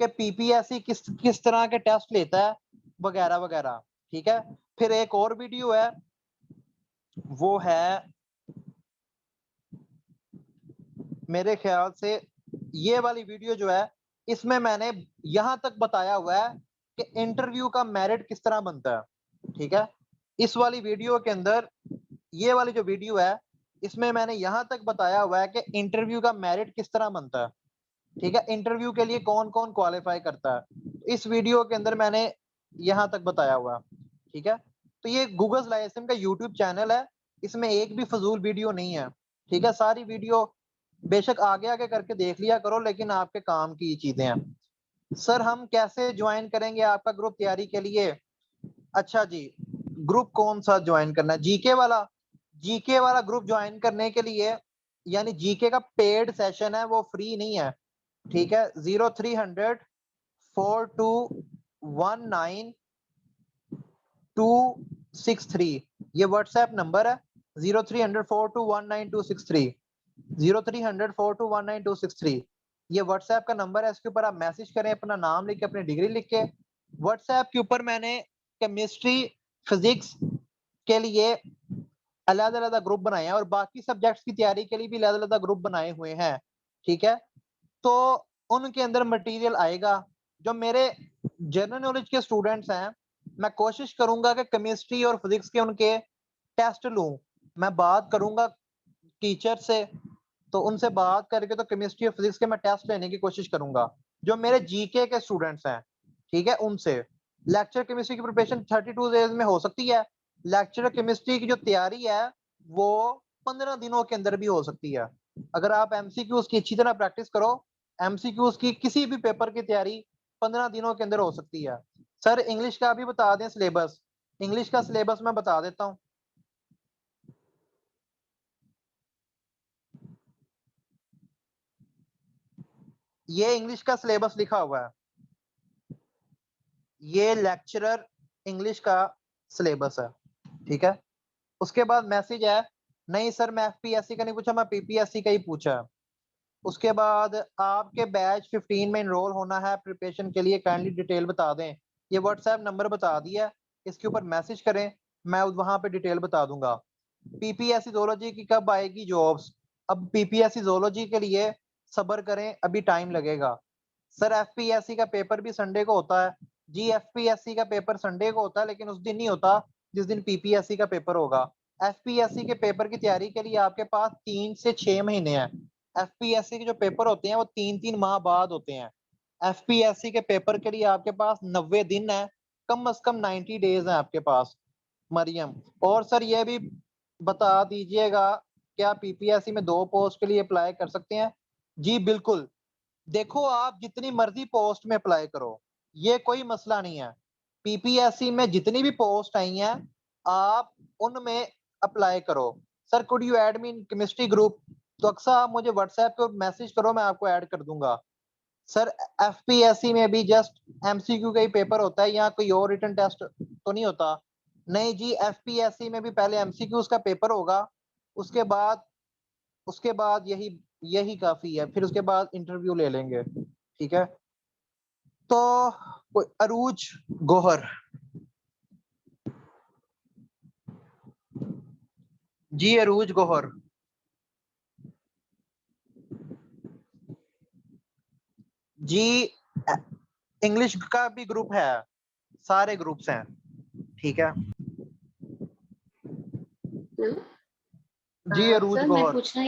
कि पीपीएससी किस किस तरह के टेस्ट लेता है वगैरह वगैरह, ठीक है। फिर एक और वीडियो है, वो है मेरे ख्याल से ये वाली वीडियो जो है, इसमें मैंने यहां तक बताया हुआ है कि इंटरव्यू का मेरिट किस तरह बनता है, ठीक है। इस वाली वीडियो के अंदर, ये वाली जो वीडियो है, इसमें मैंने यहां तक बताया हुआ है कि इंटरव्यू का मेरिट किस तरह बनता है, ठीक है, इंटरव्यू के लिए कौन कौन क्वालिफाई करता है। इस वीडियो के अंदर मैंने यहां तक बताया हुआ है, ठीक है। तो ये गूगल लाइसेंस का यूट्यूब चैनल है, इसमें एक भी फजूल वीडियो नहीं है, ठीक है। सारी वीडियो बेशक आगे आगे करके देख लिया करो, लेकिन आपके काम की चीजें हैं। सर हम कैसे ज्वाइन करेंगे आपका ग्रुप तैयारी के लिए? अच्छा जी, ग्रुप कौन सा ज्वाइन करना है? जीके वाला? जीके वाला ग्रुप ज्वाइन करने के लिए, यानी जीके का पेड सेशन है, वो फ्री नहीं है, ठीक है। 0300 4219 263 ये व्हाट्सएप नंबर है। 0300 4219 263 0300 4219 263 ये व्हाट्सएप का नंबर है। इसके ऊपर आप मैसेज करें, अपना नाम लिख के, अपनी डिग्री लिख के। व्हाट्सएप के ऊपर मैंने केमिस्ट्री फिजिक्स के लिए अलग अलग ग्रुप बनाए हैं और बाकी सब्जेक्ट्स की तैयारी के लिए भी अलग अलग ग्रुप बनाए हुए हैं, ठीक है। तो उनके अंदर मटेरियल आएगा। जो मेरे जनरल नॉलेज के स्टूडेंट्स हैं, मैं कोशिश करूंगा कि केमिस्ट्री और फिजिक्स के उनके टेस्ट लूं। मैं बात करूंगा टीचर से, तो उनसे बात करके तो केमिस्ट्री और फिजिक्स के मैं टेस्ट लेने की कोशिश करूंगा। जो मेरे जीके के स्टूडेंट्स हैं, ठीक है, उनसे लेक्चर केमिस्ट्री की प्रिपरेशन 32 डेज में हो सकती है। लेक्चर केमिस्ट्री की जो तैयारी है वो 15 दिनों के अंदर भी हो सकती है, अगर आप एमसीक्यूज की अच्छी तरह प्रैक्टिस करो। एमसीक्यूज की किसी भी पेपर की तैयारी 15 दिनों के अंदर हो सकती है। सर इंग्लिश का भी बता दें सिलेबस? इंग्लिश का सिलेबस मैं बता देता हूँ। ये इंग्लिश का सिलेबस लिखा हुआ है, ये लेक्चरर इंग्लिश का सिलेबस है, ठीक है। उसके बाद मैसेज है, नहीं सर मैं एफपीएससी का नहीं पूछा, मैं पीपीएससी का ही पूछा। उसके बाद आपके बैच 15 में इनरोल होना है, प्रिपरेशन के लिए काइंडली डिटेल बता दें। ये व्हाट्सएप नंबर बता दिया, इसके ऊपर मैसेज करें, मैं वहां पे डिटेल बता दूंगा। पीपीएससी जोलॉजी की कब आएगी जॉब्स? अब पीपीएससी जोलॉजी के लिए सब्र करें, अभी टाइम लगेगा। सर एफपीएससी का पेपर भी संडे को होता है? जी एफपीएससी का पेपर संडे को होता है, लेकिन उस दिन नहीं होता जिस दिन पीपीएससी का पेपर होगा। एफपीएससी के पेपर की तैयारी के लिए आपके पास 3 से 6 महीने हैं। एफपीएससी के जो पेपर होते हैं वो 3-3 माह बाद होते हैं। एफपीएससी के पेपर के लिए आपके पास 90 दिन है, कम से कम 90 डेज है आपके पास मरियम। और सर ये भी बता दीजिएगा, क्या पीपीएससी में 2 पोस्ट के लिए अप्लाई कर सकते हैं? जी बिल्कुल, देखो आप जितनी मर्जी पोस्ट में अप्लाई करो, ये कोई मसला नहीं है। पीपीएससी में जितनी भी पोस्ट आई हैं आप उनमें अप्लाई करो। Sir could you add me in chemistry group? तो अक्सर आप मुझे व्हाट्सएप पे मैसेज करो, मैं आपको ऐड कर दूंगा। सर एफपीएससी में भी जस्ट एमसीक्यू का ही पेपर होता है, यहाँ कोई और रिटन टेस्ट तो नहीं होता? नहीं जी, एफपीएससी में भी पहले एमसीक्यूज का पेपर होगा, उसके बाद यही यही काफी है, फिर उसके बाद इंटरव्यू ले लेंगे। ठीक है, तो कोई अरूज गोहर। जी अरूज गोहर। जी इंग्लिश का भी ग्रुप है, सारे ग्रुप्स हैं। ठीक है जी अरूज सर मैं गोहर। पूछना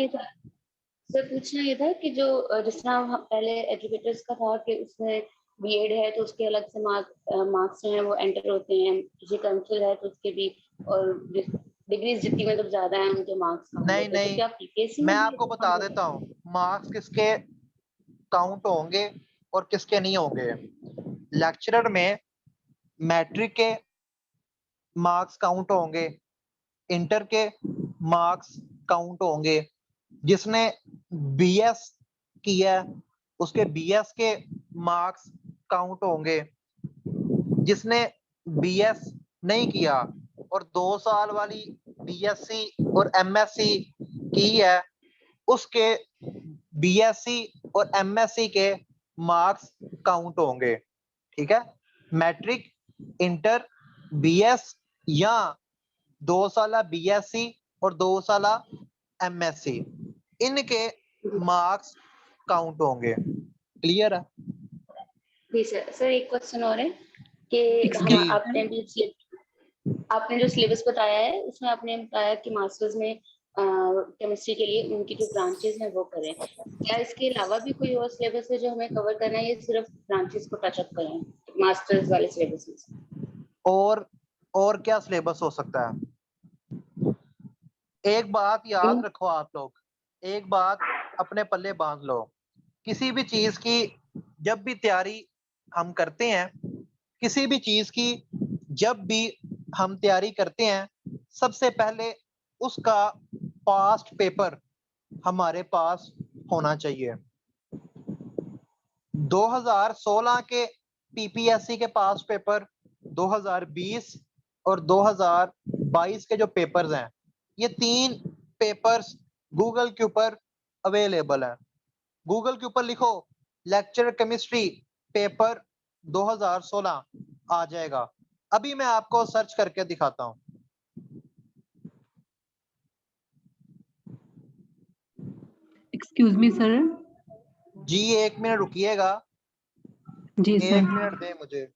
ये था कि जो जिस तरह पहले एजुकेटर्स का था कि उसमें बीएड है तो उसके अलग से मार्क्स जो है वो एंटर होते हैं, किसी कंसुल है तो उसके भी, और डिग्रीज जितनी मतलब ज्यादा है उनके मार्क्स कम नहीं होते हैं, तो नहीं, क्या पीपीएससी मैं में भी आपको ऐसा बता काम होता देता हूँ मार्क्स किसके काउंट होंगे और किसके नहीं होंगे। लेक्चरर में मैट्रिक के मार्क्स काउंट होंगे, इंटर के मार्क्स काउंट होंगे, जिसने बीएस किया उसके बीएस के मार्क्स काउंट होंगे, जिसने बीएस नहीं किया और 2 साल वाली बीएससी और एमएससी की है उसके बीएससी और एमएससी के मार्क्स काउंट होंगे। ठीक है, मैट्रिक, इंटर, बीएस या 2 साल बीएससी और 2 साल एमएससी, इनके है? मार्क्स काउंट होंगे। क्लियर है? जी सर। सर एक क्वेश्चन और है कि जी आपने जो सिलेबस बताया है उसमें आपने बताया कि मास्टर्स में केमिस्ट्री के लिए उनकी जो ब्रांचेस हैं वो करें, क्या इसके अलावा भी कोई और सिलेबस है जो हमें कवर करना है या सिर्फ ब्रांचेस को टच अप करें मास्टर्स वाले सिलेबस में? और क्या सिलेबस हो सकता है? एक बात याद रखो आप लोग, एक बात अपने पल्ले बांध लो, किसी भी चीज की जब भी तैयारी हम करते हैं, किसी भी चीज की जब भी हम तैयारी करते हैं, सबसे पहले उसका पास्ट पेपर हमारे पास होना चाहिए। 2016 के पीपीएससी के पास पेपर, 2020 और 2022 के जो पेपर्स हैं, ये 3 पेपर्स गूगल के ऊपर अवेलेबल है। गूगल के ऊपर लिखो लेक्चर केमिस्ट्री पेपर 2016 आ जाएगा। अभी मैं आपको सर्च करके दिखाता हूँ। Excuse me sir. जी 1 मिनट रुकिएगा, जी 1 सर। मिनट दे मुझे।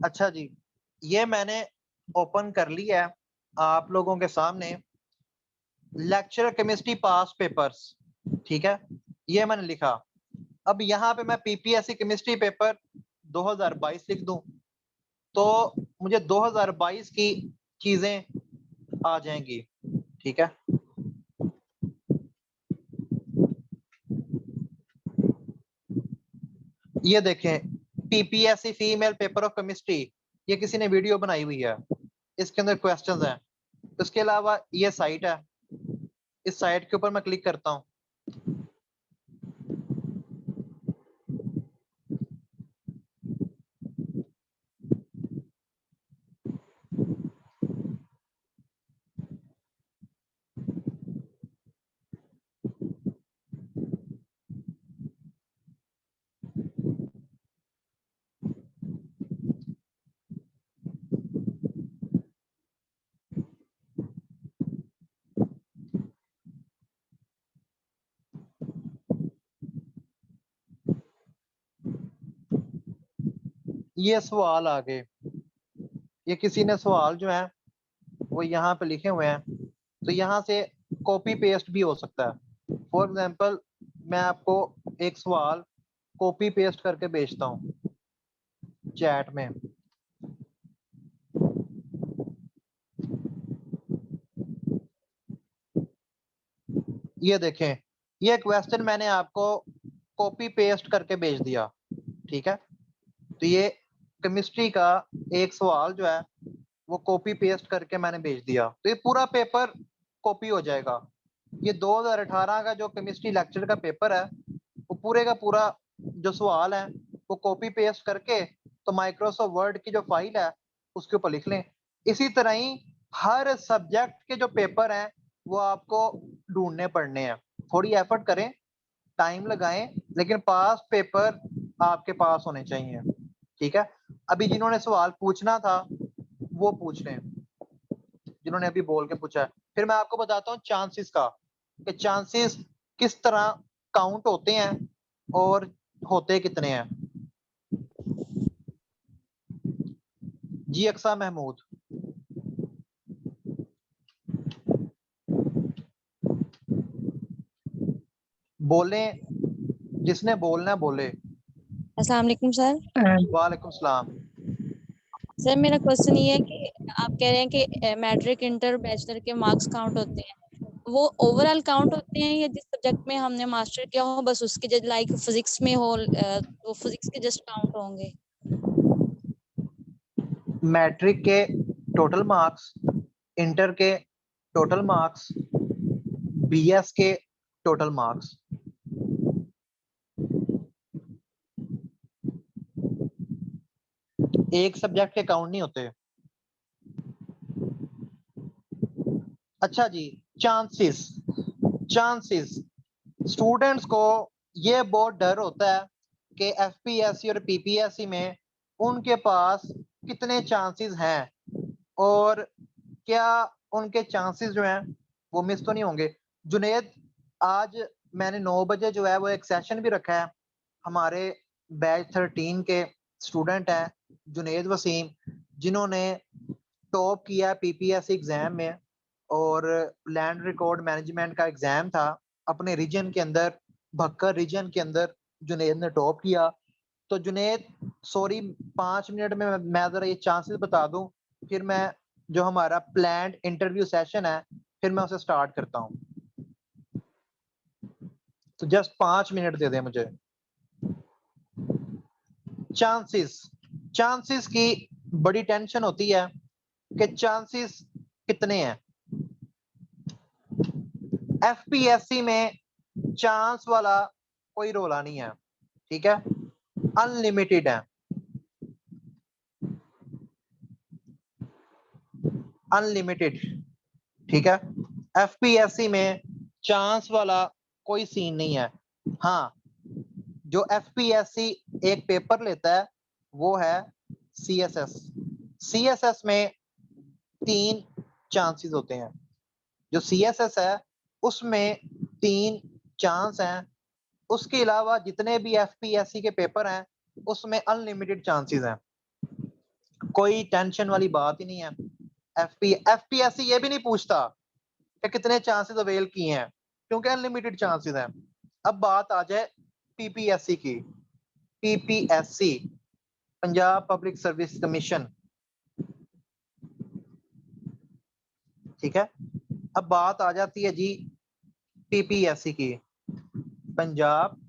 अच्छा जी, ये मैंने ओपन कर लिया है आप लोगों के सामने, लेक्चर केमिस्ट्री पास पेपर्स। ठीक है, ये मैंने लिखा। अब यहाँ पे मैं पीपीएससी केमिस्ट्री पेपर 2022 लिख दूं तो मुझे 2022 की चीजें आ जाएंगी। ठीक है, ये देखें PPSC female paper of chemistry, ये किसी ने वीडियो बनाई हुई है, इसके अंदर क्वेश्चंस हैं। इसके अलावा ये साइट है, इस साइट के ऊपर मैं क्लिक करता हूँ। ये सवाल आ गए, ये किसी ने सवाल जो है वो यहाँ पे लिखे हुए हैं, तो यहाँ से कॉपी पेस्ट भी हो सकता है। फॉर एग्जाम्पल मैं आपको एक सवाल कॉपी पेस्ट करके भेजता हूँ चैट में। ये देखें, ये क्वेश्चन मैंने आपको कॉपी पेस्ट करके भेज दिया, ठीक है। तो ये केमिस्ट्री का एक सवाल जो है वो कॉपी पेस्ट करके मैंने भेज दिया, तो ये पूरा पेपर कॉपी हो जाएगा। ये 2018 का जो केमिस्ट्री लेक्चर का पेपर है वो पूरे का पूरा जो सवाल है वो कॉपी पेस्ट करके तो माइक्रोसॉफ्ट वर्ड की जो फाइल है उसके ऊपर लिख लें। इसी तरह ही हर सब्जेक्ट के जो पेपर हैं वो आपको ढूंढने पड़ने हैं। थोड़ी एफर्ट करें, टाइम लगाएं, लेकिन पास पेपर आपके पास होने चाहिए, ठीक है। अभी जिन्होंने सवाल पूछना था वो पूछ लें, जिन्होंने अभी बोल के पूछा है। फिर मैं आपको बताता हूँ चांसेस का, कि चांसेस किस तरह काउंट होते हैं और होते कितने हैं। जी अक्सा महमूद। बोले, जिसने बोलना बोले। अस्सलाम वालेकुम सर। वालेकुम सलाम। सर मेरा क्वेश्चन ये है कि आप कह रहे हैं कि मैट्रिक इंटर बैचलर के मार्क्स काउंट होते हैं, वो ओवरऑल काउंट होते हैं या जिस सब्जेक्ट में हमने मास्टर किया हो बस उसके जस्ट लाइक फिजिक्स में हो वो फिजिक्स के जस्ट काउंट होंगे? मैट्रिक के टोटल मार्क्स, इंटर के टोटल मार्क्स, बीएस के टोटल मार्क्स। एक सब्जेक्ट के काउंट नहीं होते। अच्छा जी, चांसेस, चांसेस स्टूडेंट्स को ये बहुत डर होता है कि एफपीएससी और पीपीएससी में उनके पास कितने चांसेस हैं और क्या उनके चांसेस जो हैं वो मिस तो नहीं होंगे। जुनेद, आज मैंने 9 बजे जो है वो एक सेशन भी रखा है। हमारे बैच 13 के स्टूडेंट हैं जुनेद वसीम, जिन्होंने टॉप किया पीपीएससी एग्जाम में, और लैंड रिकॉर्ड मैनेजमेंट का एग्जाम था अपने रीजन के अंदर, भक्कर रीजन के अंदर जुनेद ने टॉप किया। तो जुनेद सॉरी 5 मिनट में मैं जरा ये चांसेस बता दूं, फिर मैं जो हमारा प्लान्ड इंटरव्यू सेशन है फिर मैं उसे स्टार्ट करता हूं। तो जस्ट 5 मिनट दे दे मुझे। चांसेस, चांसेस की बड़ी टेंशन होती है कि चांसेस कितने हैं। एफपीएससी में चांस वाला कोई रोला नहीं है, ठीक है, अनलिमिटेड है, अनलिमिटेड, ठीक है। एफपीएससी में चांस वाला कोई सीन नहीं है। हाँ, जो एफपीएससी एक पेपर लेता है वो है सीएसएस। सीएसएस में 3 चांसेस होते हैं। जो सीएसएस है उसमें 3 चांस हैं। उसके अलावा जितने भी एफपीएससी के पेपर हैं उसमें अनलिमिटेड चांसेस हैं, कोई टेंशन वाली बात ही नहीं है। एफपीएससी ये भी नहीं पूछता कि कितने चांसेस अवेल किए हैं, क्योंकि अनलिमिटेड चांसेस हैं। अब बात आ जाए पीपीएससी की। PPSC, Punjab public service commission, ठीक है। अब बात आ जाती है जी पीपीएससी की, पंजाब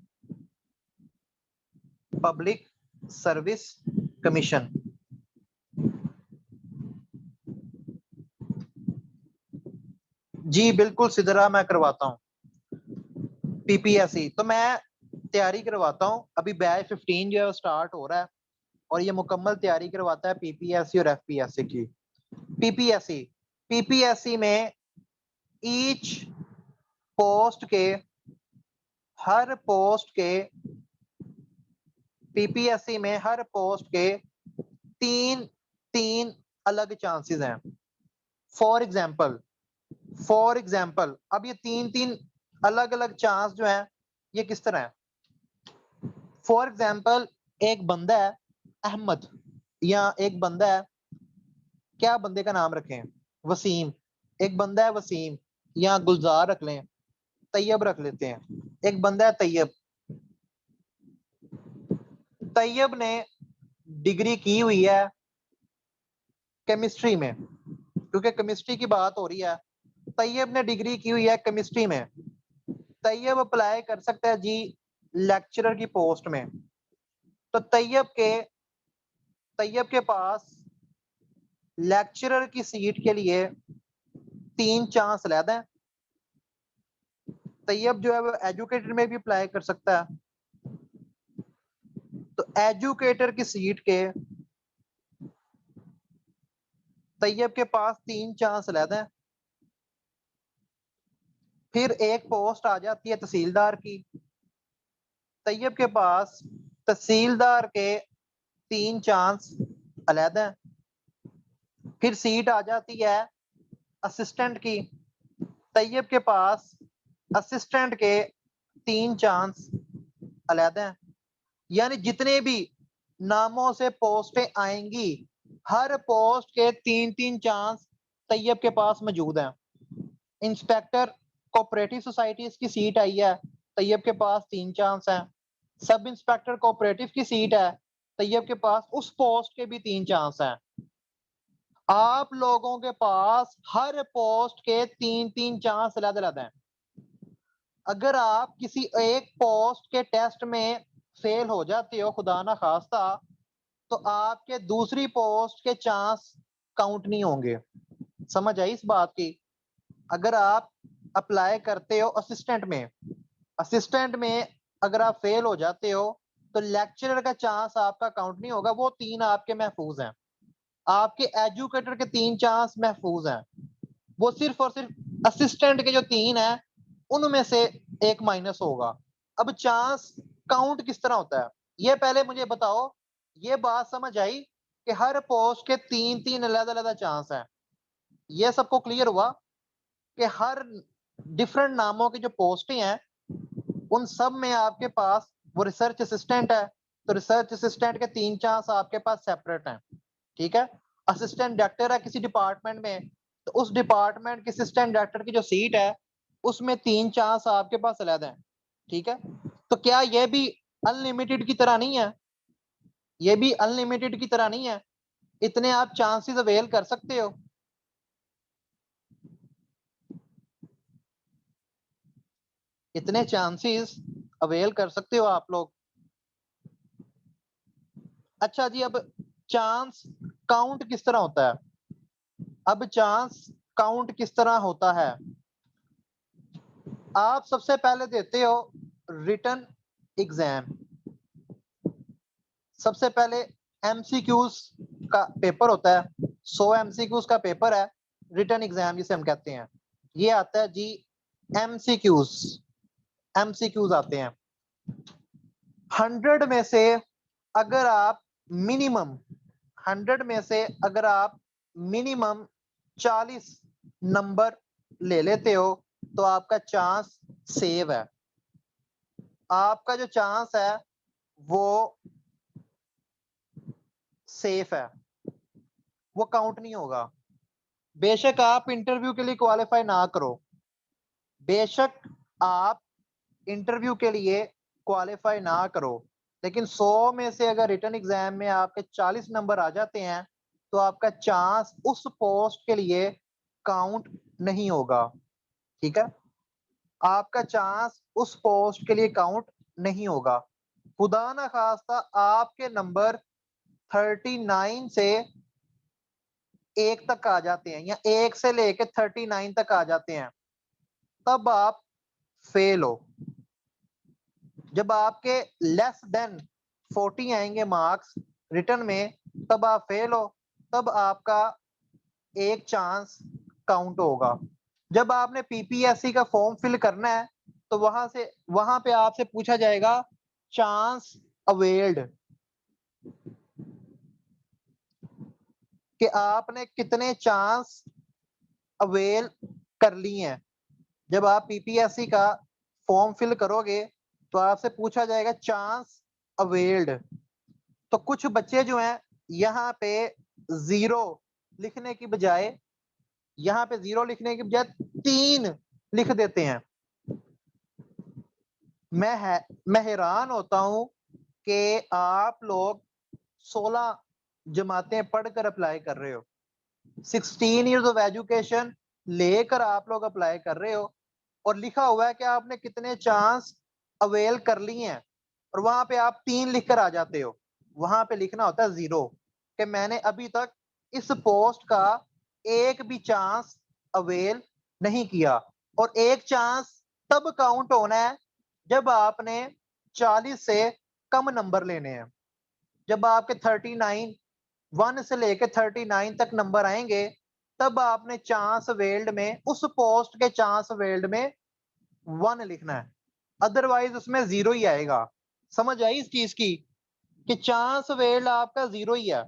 पब्लिक सर्विस कमीशन। जी बिल्कुल सिदरा, मैं करवाता हूँ पीपीएससी। तो मैं तैयारी करवाता हूँ, अभी बैच 15 जो है स्टार्ट हो रहा है और ये मुकम्मल तैयारी करवाता है पीपीएससी और एफपीएससी की। पीपीएससी, पीपीएससी में ईच पोस्ट के, हर पोस्ट के, पीपीएससी में हर पोस्ट के 3 अलग चांसेस हैं। फॉर एग्जाम्पल अब ये 3 अलग अलग चांस जो है ये किस तरह है। फॉर एग्जाम्पल एक बंदा है अहमद या एक बंदा है, क्या बंदे का नाम रखें, वसीम, एक बंदा है वसीम, या गुलजार रख लें, तैयब रख लेते हैं, एक बंदा है तैयब। तैयब ने डिग्री की हुई है केमिस्ट्री में, क्योंकि केमिस्ट्री की बात हो रही है, तैयब ने डिग्री की हुई है केमिस्ट्री में। तैयब अप्लाई कर सकता है जी लेक्चरर की पोस्ट में। तो तैयब के पास लेक्चरर की सीट के लिए 3 चांस अलग हैं। तैयब जो है वो एजुकेटर में भी अप्लाई कर सकता है। तो एजुकेटर की सीट के तैयब के पास 3 चांस अलग हैं। फिर एक पोस्ट आ जाती है तहसीलदार की। तैयब के पास तहसीलदार के 3 चांस अलग हैं। फिर सीट आ जाती है असिस्टेंट की। तैयब के पास असिस्टेंट के 3 चांस अलग हैं। यानी जितने भी नामों से पोस्टें आएंगी, हर पोस्ट के 3-3 चांस तैयब के पास मौजूद हैं। इंस्पेक्टर कोऑपरेटिव सोसाइटीज की सीट आई है, तैयब के पास 3 चांस हैं। सब इंस्पेक्टर कोऑपरेटिव की सीट है, तैयब के पास उस पोस्ट के भी 3 चांस हैं। आप लोगों के पास हर पोस्ट के 3-3 चांस अलग अलग हैं। अगर आप किसी एक पोस्ट के टेस्ट में फेल हो जाते हो खुदा ना खास्ता, तो आपके दूसरी पोस्ट के चांस काउंट नहीं होंगे। समझ आई इस बात की? अगर आप अप्लाई करते हो असिस्टेंट में अगर आप फेल हो जाते हो तो लेक्चरर का चांस आपका काउंट नहीं होगा, वो 3 आपके महफूज हैं। आपके एजुकेटर के 3 चांस महफूज हैं, वो सिर्फ और सिर्फ असिस्टेंट के जो 3 हैं उनमें से एक माइनस होगा। अब चांस काउंट किस तरह होता है, ये पहले मुझे बताओ। ये बात समझ आई कि हर पोस्ट के 3-3 अलग अलग चांस हैं? ये सबको क्लियर हुआ कि हर डिफरेंट नामों की जो पोस्टें हैं उन सब में आपके पास वो रिसर्च असिस्टेंट है, तो रिसर्च असिस्टेंट के 3 चांस आपके पास सेपरेट हैं। ठीक है। असिस्टेंट डायरेक्टर है किसी डिपार्टमेंट में, तो उस डिपार्टमेंट के असिस्टेंट डायरेक्टर की जो सीट है उसमें 3 चांस आपके पास अलग हैं। ठीक है। तो क्या ये भी अनलिमिटेड की तरह नहीं है? ये भी अनलिमिटेड की तरह नहीं है, इतने आप चांसेस अवेल कर सकते हो। इतने चांसेस अवेल कर सकते हो आप लोग। अच्छा जी, अब चांस काउंट किस तरह होता है? अब चांस काउंट किस तरह होता है? आप सबसे पहले देते हो रिटन एग्जाम। सबसे पहले एमसीक्यूज का पेपर होता है, 100 एमसीक्यूज का पेपर है, रिटन एग्जाम जिसे हम कहते हैं। ये आता है जी एमसीक्यूज आते हैं। 100 में से अगर आप मिनिमम 100 में से अगर आप मिनिमम 40 नंबर ले लेते हो तो आपका चांस सेव है। आपका जो चांस है वो सेफ है, वो काउंट नहीं होगा। बेशक आप इंटरव्यू के लिए क्वालिफाई ना करो, बेशक आप इंटरव्यू के लिए क्वालिफाई ना करो, लेकिन 100 में से अगर रिटन एग्जाम में आपके 40 नंबर आ जाते हैं तो आपका चांस उस पोस्ट के लिए काउंट नहीं होगा। ठीक है। आपका चांस उस पोस्ट के लिए काउंट नहीं होगा। खुदा ना खास्ता आपके नंबर 39 से 1 तक आ जाते हैं या 1 से लेके 39 तक आ जाते हैं, तब आप फेल हो। जब आपके लेस देन 40 आएंगे मार्क्स रिटर्न में, तब आप फेल हो, तब आपका एक चांस काउंट होगा। जब आपने पीपीएससी का फॉर्म फिल करना है तो वहां पे आपसे पूछा जाएगा चांस अवेल्ड, कि आपने कितने चांस अवेल कर लिए हैं। जब आप पीपीएससी का फॉर्म फिल करोगे तो आपसे पूछा जाएगा चांस अवेल्ड, तो कुछ बच्चे जो हैं यहाँ पे 0 लिखने की बजाय 3 लिख देते हैं। मैं हैरान होता हूं कि आप लोग 16 जमातें पढ़कर अप्लाई कर रहे हो, 16 इयर्स ऑफ एजुकेशन लेकर आप लोग अप्लाई कर रहे हो, और लिखा हुआ है कि आपने कितने चांस अवेल कर लिए हैं, और वहां पे आप 3 लिखकर आ जाते हो। वहां पे लिखना होता है 0 कि मैंने अभी तक इस पोस्ट का एक भी चांस अवेल नहीं किया। और एक चांस तब काउंट होना है जब आपने 40 से कम नंबर लेने हैं। जब आपके 39 1 से लेके 39 तक नंबर आएंगे, तब आपने चांस वेल्ड में, उस पोस्ट के चांस वेल्ड में 1 लिखना है, अदरवाइज उसमें 0 ही आएगा। समझ आई इस चीज की कि चांस वेल्ड आपका 0 ही है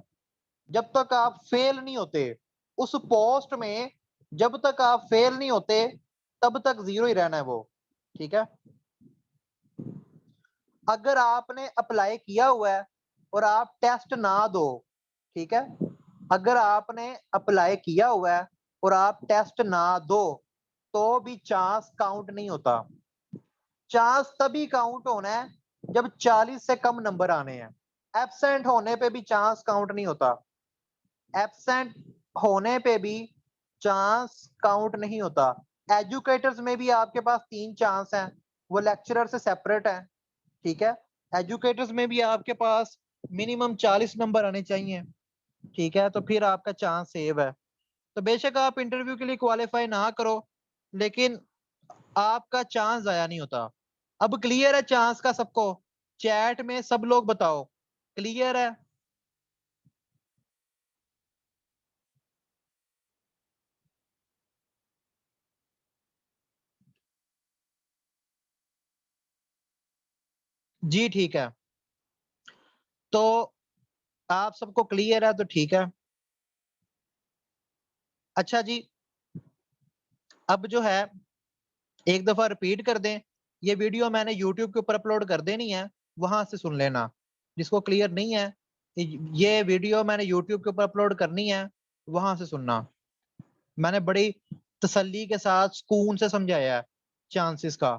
जब तक आप फेल नहीं होते उस पोस्ट में। जब तक आप फेल नहीं होते तब तक 0 ही रहना है वो, ठीक है। अगर आपने अप्लाई किया हुआ है और आप टेस्ट ना दो, ठीक है, अगर आपने अप्लाई किया हुआ है और आप टेस्ट ना दो तो भी चांस काउंट नहीं होता। चांस तभी काउंट होना है जब 40 से कम नंबर आने हैं। एब्सेंट होने पे भी चांस काउंट नहीं होता। एब्सेंट होने पे भी चांस काउंट नहीं होता। एजुकेटर्स में भी आपके पास 3 चांस हैं, वो लेक्चरर से सेपरेट है, ठीक है। एजुकेटर्स में भी आपके पास मिनिमम 40 नंबर आने चाहिए, ठीक है, तो फिर आपका चांस सेव है। तो बेशक आप इंटरव्यू के लिए क्वालिफाई ना करो, लेकिन आपका चांस जाया नहीं होता। अब क्लियर है चांस का सबको? चैट में सब लोग बताओ, क्लियर है? जी ठीक है, तो आप सबको क्लियर है तो ठीक है। अच्छा जी, अब जो है एक दफा रिपीट कर दें, ये वीडियो मैंने YouTube के ऊपर अपलोड कर देनी है, वहां से सुन लेना। जिसको क्लियर नहीं है, ये वीडियो मैंने YouTube के ऊपर अपलोड करनी है, वहां से सुनना। मैंने बड़ी तसल्ली के साथ सुकून से समझाया है चांसेस का।